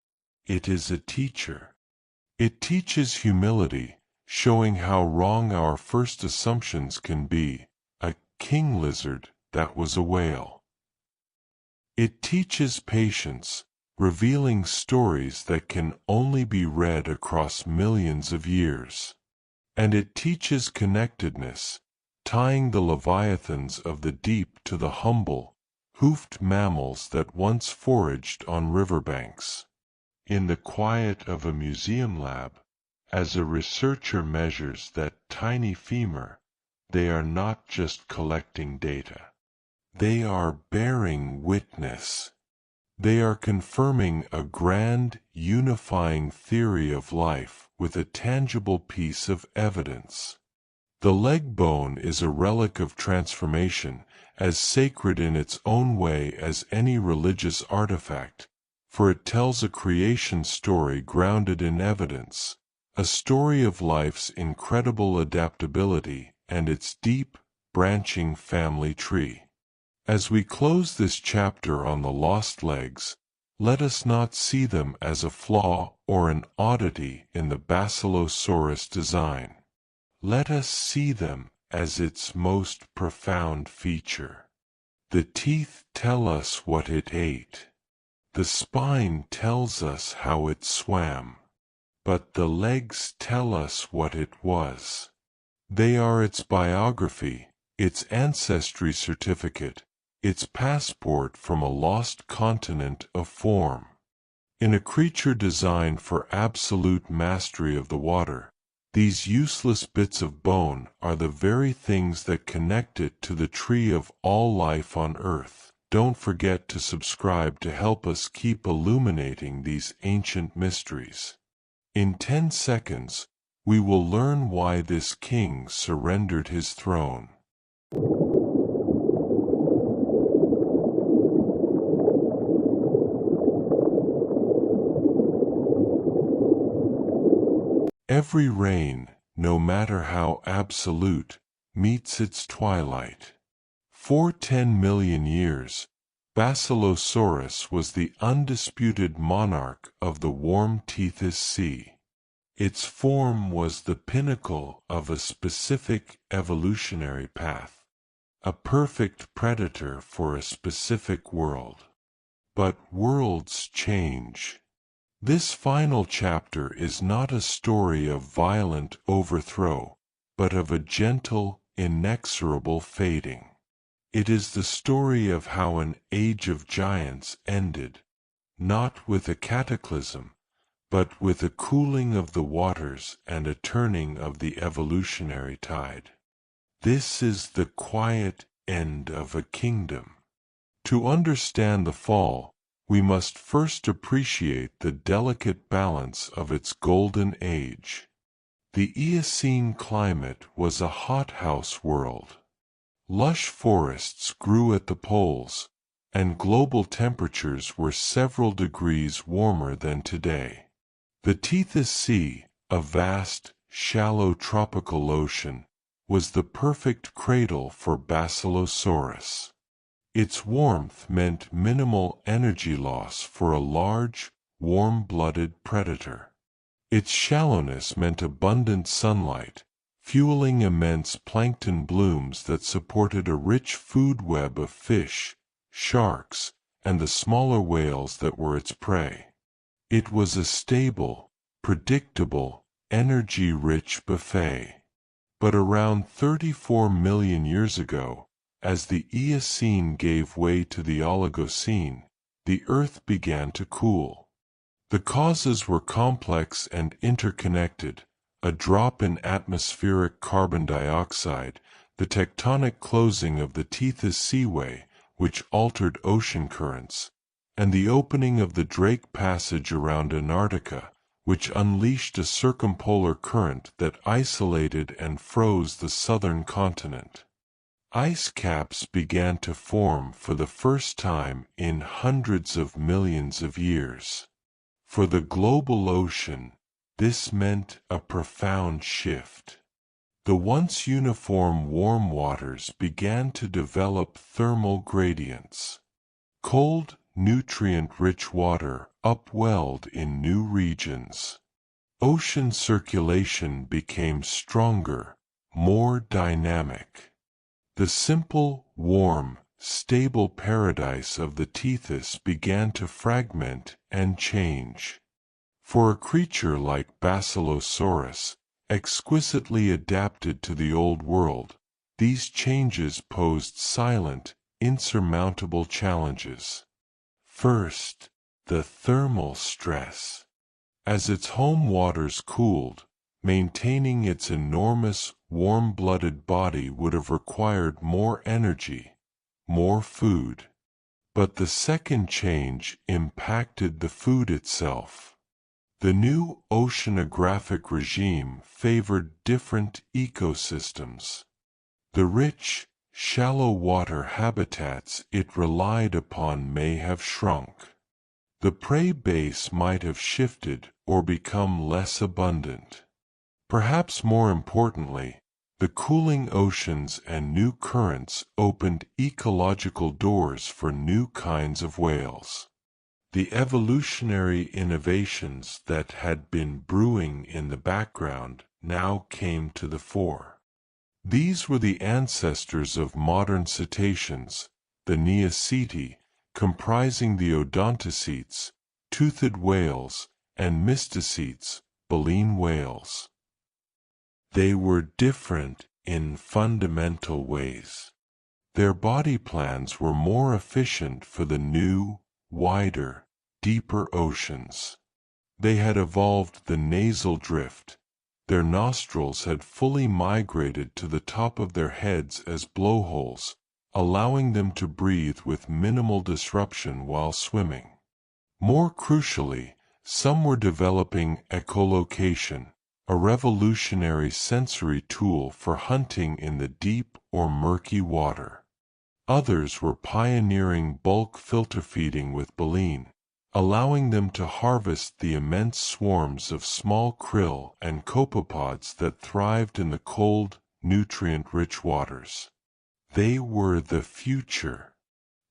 It is a teacher. It teaches humility, showing how wrong our first assumptions can be. A king lizard that was a whale. It teaches patience, revealing stories that can only be read across millions of years. And it teaches connectedness, tying the leviathans of the deep to the humble, hoofed mammals that once foraged on riverbanks. In the quiet of a museum lab, as a researcher measures that tiny femur, they are not just collecting data. They are bearing witness. They are confirming a grand, unifying theory of life with a tangible piece of evidence. The leg bone is a relic of transformation, as sacred in its own way as any religious artifact, for it tells a creation story grounded in evidence, a story of life's incredible adaptability and its deep, branching family tree. As we close this chapter on the lost legs, let us not see them as a flaw or an oddity in the Basilosaurus design. Let us see them as its most profound feature. The teeth tell us what it ate. The spine tells us how it swam. But the legs tell us what it was. They are its biography, its ancestry certificate, its passport from a lost continent of form. In a creature designed for absolute mastery of the water, these useless bits of bone are the very things that connect it to the tree of all life on Earth. Don't forget to subscribe to help us keep illuminating these ancient mysteries. In 10 seconds, we will learn why this king surrendered his throne. Every reign, no matter how absolute, meets its twilight. For 10 million years, Basilosaurus was the undisputed monarch of the warm-teethed sea. Its form was the pinnacle of a specific evolutionary path, a perfect predator for a specific world. But worlds change. This final chapter is not a story of violent overthrow, but of a gentle, inexorable fading. It is the story of how an age of giants ended, not with a cataclysm, but with a cooling of the waters and a turning of the evolutionary tide. This is the quiet end of a kingdom. To understand the fall, we must first appreciate the delicate balance of its golden age. The Eocene climate was a hothouse world. Lush forests grew at the poles, and global temperatures were several degrees warmer than today. The Tethys Sea, a vast, shallow tropical ocean, was the perfect cradle for Basilosaurus. Its warmth meant minimal energy loss for a large, warm-blooded predator. Its shallowness meant abundant sunlight, fueling immense plankton blooms that supported a rich food web of fish, sharks, and the smaller whales that were its prey. It was a stable, predictable, energy-rich buffet. But around 34 million years ago, as the Eocene gave way to the Oligocene, the Earth began to cool. The causes were complex and interconnected: a drop in atmospheric carbon dioxide, the tectonic closing of the Tethys Seaway, which altered ocean currents, and the opening of the Drake Passage around Antarctica, which unleashed a circumpolar current that isolated and froze the southern continent. Ice caps began to form for the first time in hundreds of millions of years. For the global ocean, This meant a profound shift. The once uniform warm waters began to develop thermal gradients. Cold, nutrient-rich water upwelled in new regions. Ocean circulation became stronger, more dynamic. The simple, warm, stable paradise of the Tethys began to fragment and change. For a creature like Basilosaurus, exquisitely adapted to the Old World, these changes posed silent, insurmountable challenges. First, the thermal stress. As its home waters cooled, maintaining its enormous, warm-blooded body would have required more energy, more food. But the second change impacted the food itself. The new oceanographic regime favored different ecosystems. The rich, shallow water habitats it relied upon may have shrunk. The prey base might have shifted or become less abundant. Perhaps more importantly, the cooling oceans and new currents opened ecological doors for new kinds of whales. The evolutionary innovations that had been brewing in the background now came to the fore. These were the ancestors of modern cetaceans, the Neoceti, comprising the odontocetes, toothed whales, and mysticetes, baleen whales. They were different in fundamental ways. Their body plans were more efficient for the new, wider, deeper oceans. They had evolved the nasal drift. Their nostrils had fully migrated to the top of their heads as blowholes, allowing them to breathe with minimal disruption while swimming. More crucially, some were developing echolocation, a revolutionary sensory tool for hunting in the deep or murky water. Others were pioneering bulk filter feeding with baleen, allowing them to harvest the immense swarms of small krill and copepods that thrived in the cold, nutrient-rich waters. They were the future.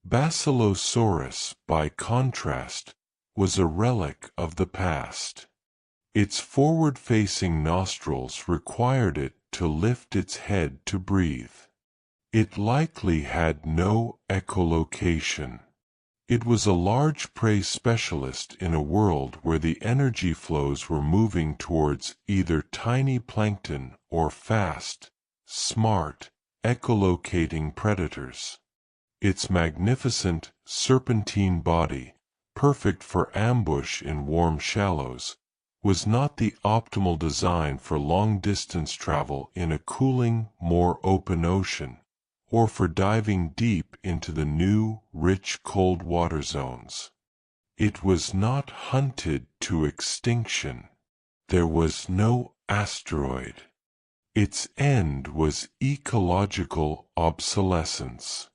Basilosaurus, by contrast, was a relic of the past. Its forward-facing nostrils required it to lift its head to breathe. It likely had no echolocation. It was a large prey specialist in a world where the energy flows were moving towards either tiny plankton or fast, smart, echolocating predators. Its magnificent, serpentine body, perfect for ambush in warm shallows, was not the optimal design for long-distance travel in a cooling, more open ocean, or for diving deep into the new, rich cold water zones. It was not hunted to extinction. There was no asteroid. Its end was ecological obsolescence.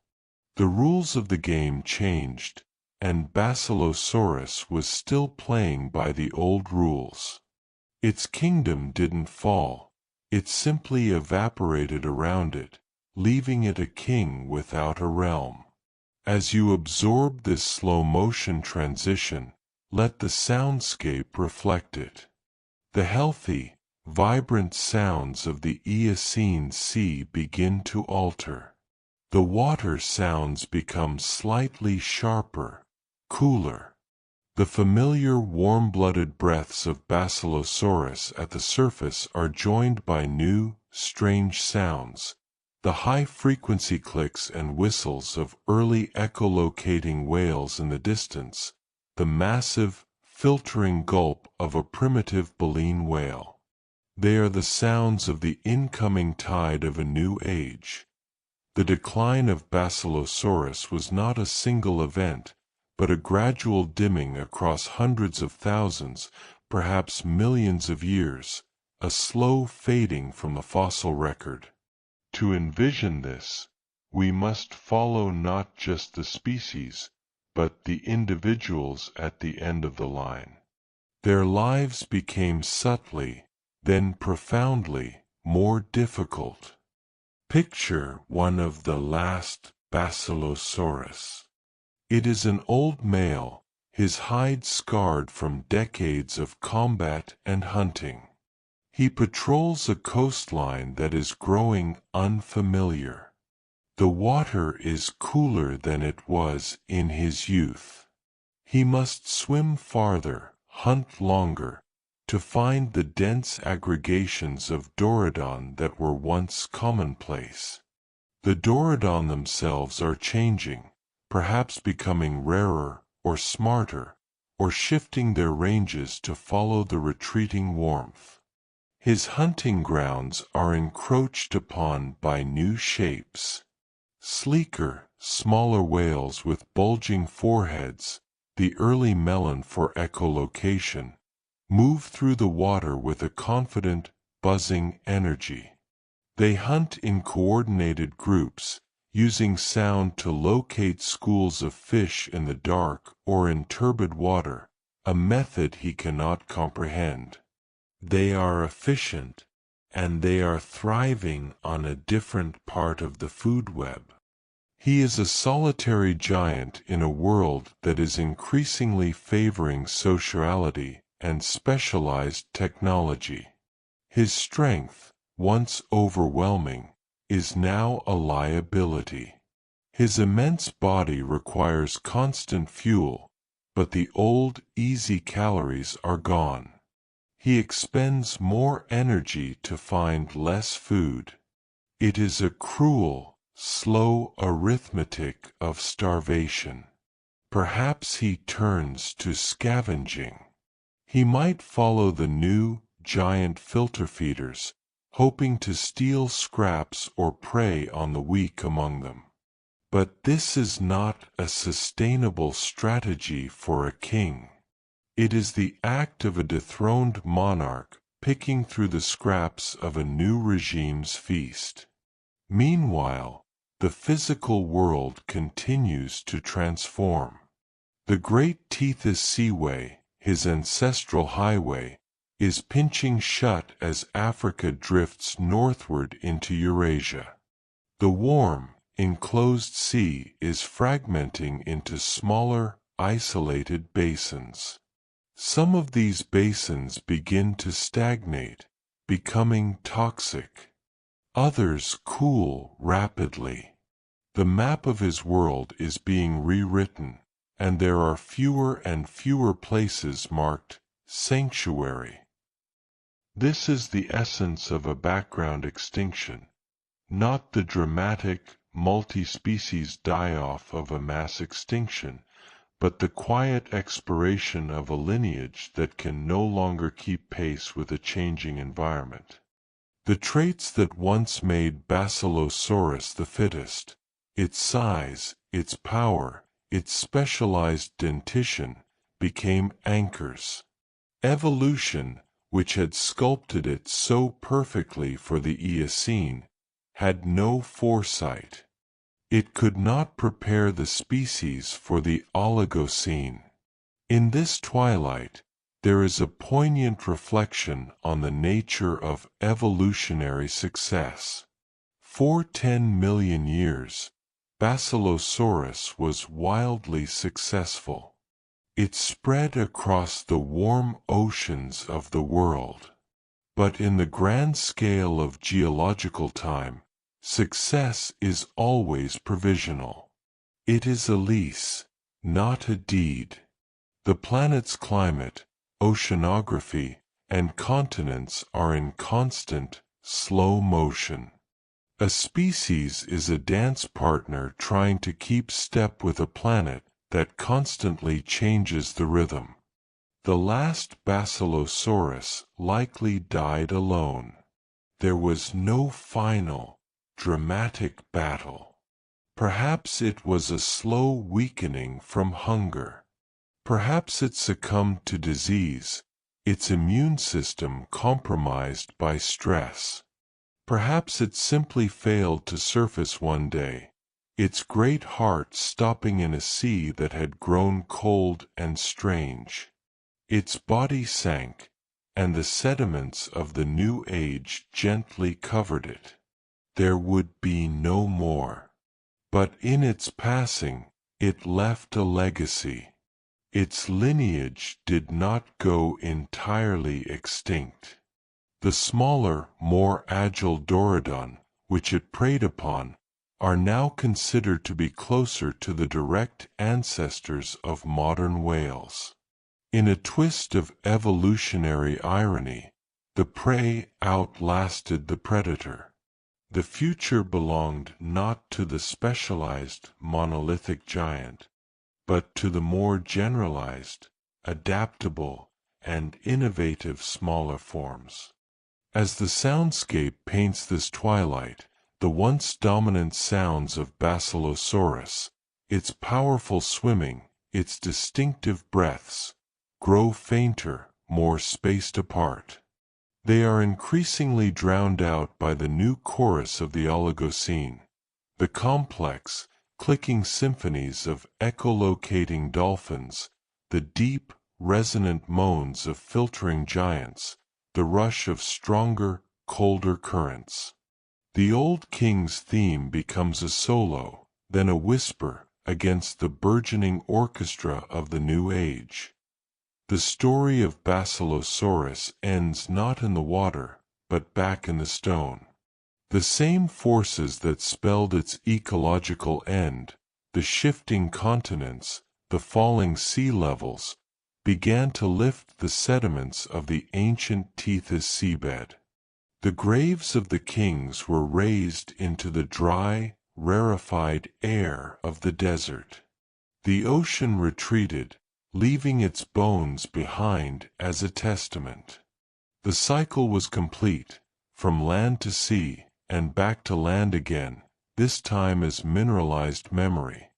The rules of the game changed, and Basilosaurus was still playing by the old rules. Its kingdom didn't fall, it simply evaporated around it, leaving it a king without a realm. As you absorb this slow-motion transition, let the soundscape reflect it. The healthy, vibrant sounds of the Eocene sea begin to alter. The water sounds become slightly sharper, cooler. The familiar warm-blooded breaths of Basilosaurus at the surface are joined by new, strange sounds, the high-frequency clicks and whistles of early echolocating whales in the distance, the massive, filtering gulp of a primitive baleen whale. They are the sounds of the incoming tide of a new age. The decline of Basilosaurus was not a single event, but a gradual dimming across hundreds of thousands, perhaps millions of years, a slow fading from the fossil record. To envision this, we must follow not just the species, but the individuals at the end of the line. Their lives became subtly, then profoundly, more difficult. Picture one of the last Basilosaurus. It is an old male, his hide scarred from decades of combat and hunting. He patrols a coastline that is growing unfamiliar. The water is cooler than it was in his youth. He must swim farther, hunt longer, to find the dense aggregations of Dorudon that were once commonplace. The Dorudon themselves are changing, perhaps becoming rarer or smarter, or shifting their ranges to follow the retreating warmth. His hunting grounds are encroached upon by new shapes. Sleeker, smaller whales with bulging foreheads, the early melon for echolocation, move through the water with a confident, buzzing energy. They hunt in coordinated groups, using sound to locate schools of fish in the dark or in turbid water, a method he cannot comprehend. They are efficient, and they are thriving on a different part of the food web. He is a solitary giant in a world that is increasingly favoring sociality and specialized technology. His strength, once overwhelming, is now a liability. His immense body requires constant fuel, but the old, easy calories are gone. He expends more energy to find less food. It is a cruel, slow arithmetic of starvation. Perhaps he turns to scavenging. He might follow the new, giant filter feeders, hoping to steal scraps or prey on the weak among them. But this is not a sustainable strategy for a king. It is the act of a dethroned monarch picking through the scraps of a new regime's feast. Meanwhile, the physical world continues to transform. The great Tethys Seaway, his ancestral highway, is pinching shut as Africa drifts northward into Eurasia. The warm, enclosed sea is fragmenting into smaller, isolated basins. Some of these basins begin to stagnate, becoming toxic. Others cool rapidly. The map of his world is being rewritten, and there are fewer and fewer places marked sanctuary. This is the essence of a background extinction, not the dramatic, multi-species die-off of a mass extinction, but the quiet expiration of a lineage that can no longer keep pace with a changing environment. The traits that once made Basilosaurus the fittest, its size, its power, its specialized dentition, became anchors. Evolution, which had sculpted it so perfectly for the Eocene, had no foresight. It could not prepare the species for the Oligocene. In this twilight, there is a poignant reflection on the nature of evolutionary success. For 10 million years, Basilosaurus was wildly successful. It spread across the warm oceans of the world. But in the grand scale of geological time, success is always provisional. It is a lease, not a deed. The planet's climate, oceanography, and continents are in constant, slow motion. A species is a dance partner trying to keep step with a planet that constantly changes the rhythm. The last Basilosaurus likely died alone. There was no final, dramatic battle. Perhaps it was a slow weakening from hunger. Perhaps it succumbed to disease, its immune system compromised by stress. Perhaps it simply failed to surface one day, its great heart stopping in a sea that had grown cold and strange. Its body sank, and the sediments of the new age gently covered it. There would be no more. But in its passing, it left a legacy. Its lineage did not go entirely extinct. The smaller, more agile Dorodon, which it preyed upon, are now considered to be closer to the direct ancestors of modern whales. In a twist of evolutionary irony, the prey outlasted the predator. The future belonged not to the specialized monolithic giant, but to the more generalized, adaptable, and innovative smaller forms. As the soundscape paints this twilight, the once dominant sounds of Basilosaurus, its powerful swimming, its distinctive breaths, grow fainter, more spaced apart. They are increasingly drowned out by the new chorus of the Oligocene, the complex, clicking symphonies of echolocating dolphins, the deep, resonant moans of filtering giants, the rush of stronger, colder currents. The old king's theme becomes a solo, then a whisper, against the burgeoning orchestra of the new age. The story of Basilosaurus ends not in the water, but back in the stone. The same forces that spelled its ecological end, the shifting continents, the falling sea levels, began to lift the sediments of the ancient Tethys seabed. The graves of the kings were raised into the dry, rarefied air of the desert. The ocean retreated, leaving its bones behind as a testament. The cycle was complete, from land to sea, and back to land again, this time as mineralized memory.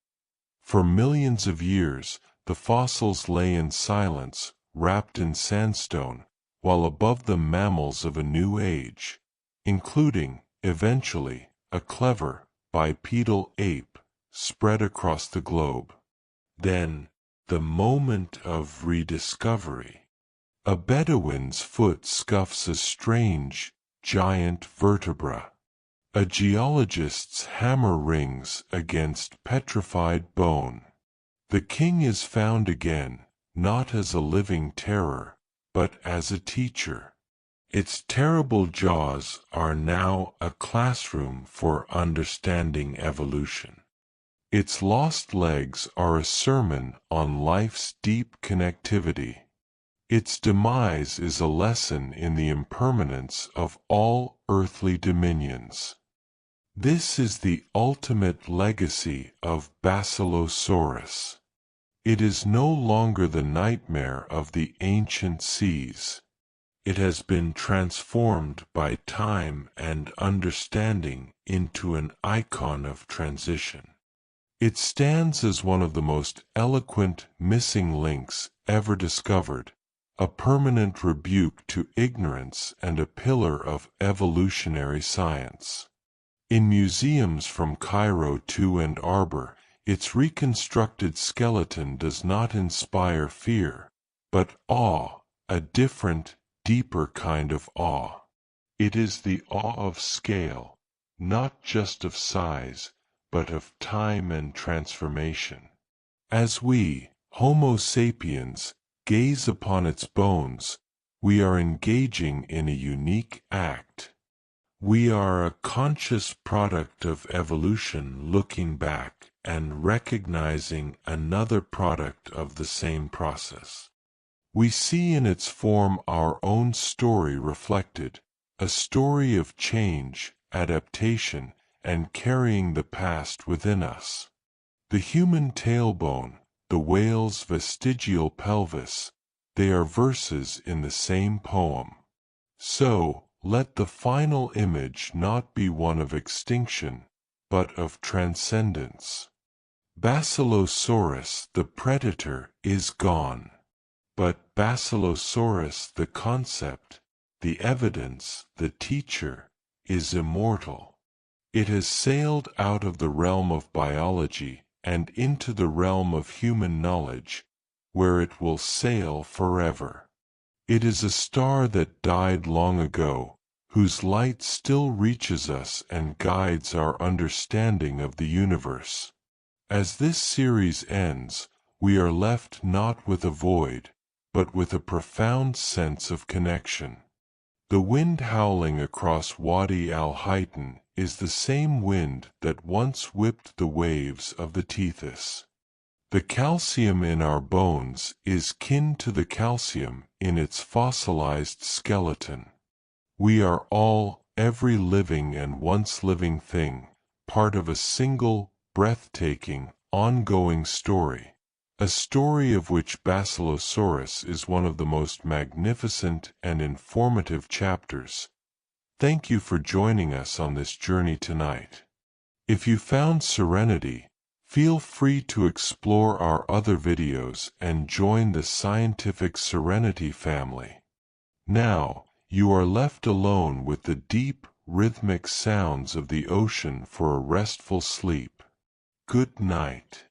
For millions of years, the fossils lay in silence, wrapped in sandstone, while above them mammals of a new age, including, eventually, a clever, bipedal ape, spread across the globe. Then, the moment of rediscovery. A Bedouin's foot scuffs a strange, giant vertebra. A geologist's hammer rings against petrified bone. The king is found again, not as a living terror, but as a teacher. Its terrible jaws are now a classroom for understanding evolution. Its lost legs are a sermon on life's deep connectivity. Its demise is a lesson in the impermanence of all earthly dominions. This is the ultimate legacy of Basilosaurus. It is no longer the nightmare of the ancient seas. It has been transformed by time and understanding into an icon of transition. It stands as one of the most eloquent missing links ever discovered, a permanent rebuke to ignorance and a pillar of evolutionary science. In museums from Cairo to Ann Arbor, its reconstructed skeleton does not inspire fear, but awe, a different, deeper kind of awe. It is the awe of scale, not just of size, but of time and transformation. As we, Homo sapiens, gaze upon its bones, we are engaging in a unique act. We are a conscious product of evolution looking back and recognizing another product of the same process. We see in its form our own story reflected, a story of change, adaptation, and carrying the past within us. The human tailbone, the whale's vestigial pelvis, they are verses in the same poem. So, let the final image not be one of extinction, but of transcendence. Basilosaurus the predator is gone. But Basilosaurus the concept, the evidence, the teacher, is immortal. It has sailed out of the realm of biology and into the realm of human knowledge, where it will sail forever. It is a star that died long ago, whose light still reaches us and guides our understanding of the universe. As this series ends, we are left not with a void, but with a profound sense of connection. The wind howling across Wadi al-Haytham is the same wind that once whipped the waves of the Tethys. The calcium in our bones is kin to the calcium in its fossilized skeleton. We are all, every living and once living thing, part of a single, breathtaking, ongoing story. A story of which Basilosaurus is one of the most magnificent and informative chapters. Thank you for joining us on this journey tonight. If you found serenity, feel free to explore our other videos and join the Scientific Serenity family. Now, you are left alone with the deep, rhythmic sounds of the ocean for a restful sleep. Good night.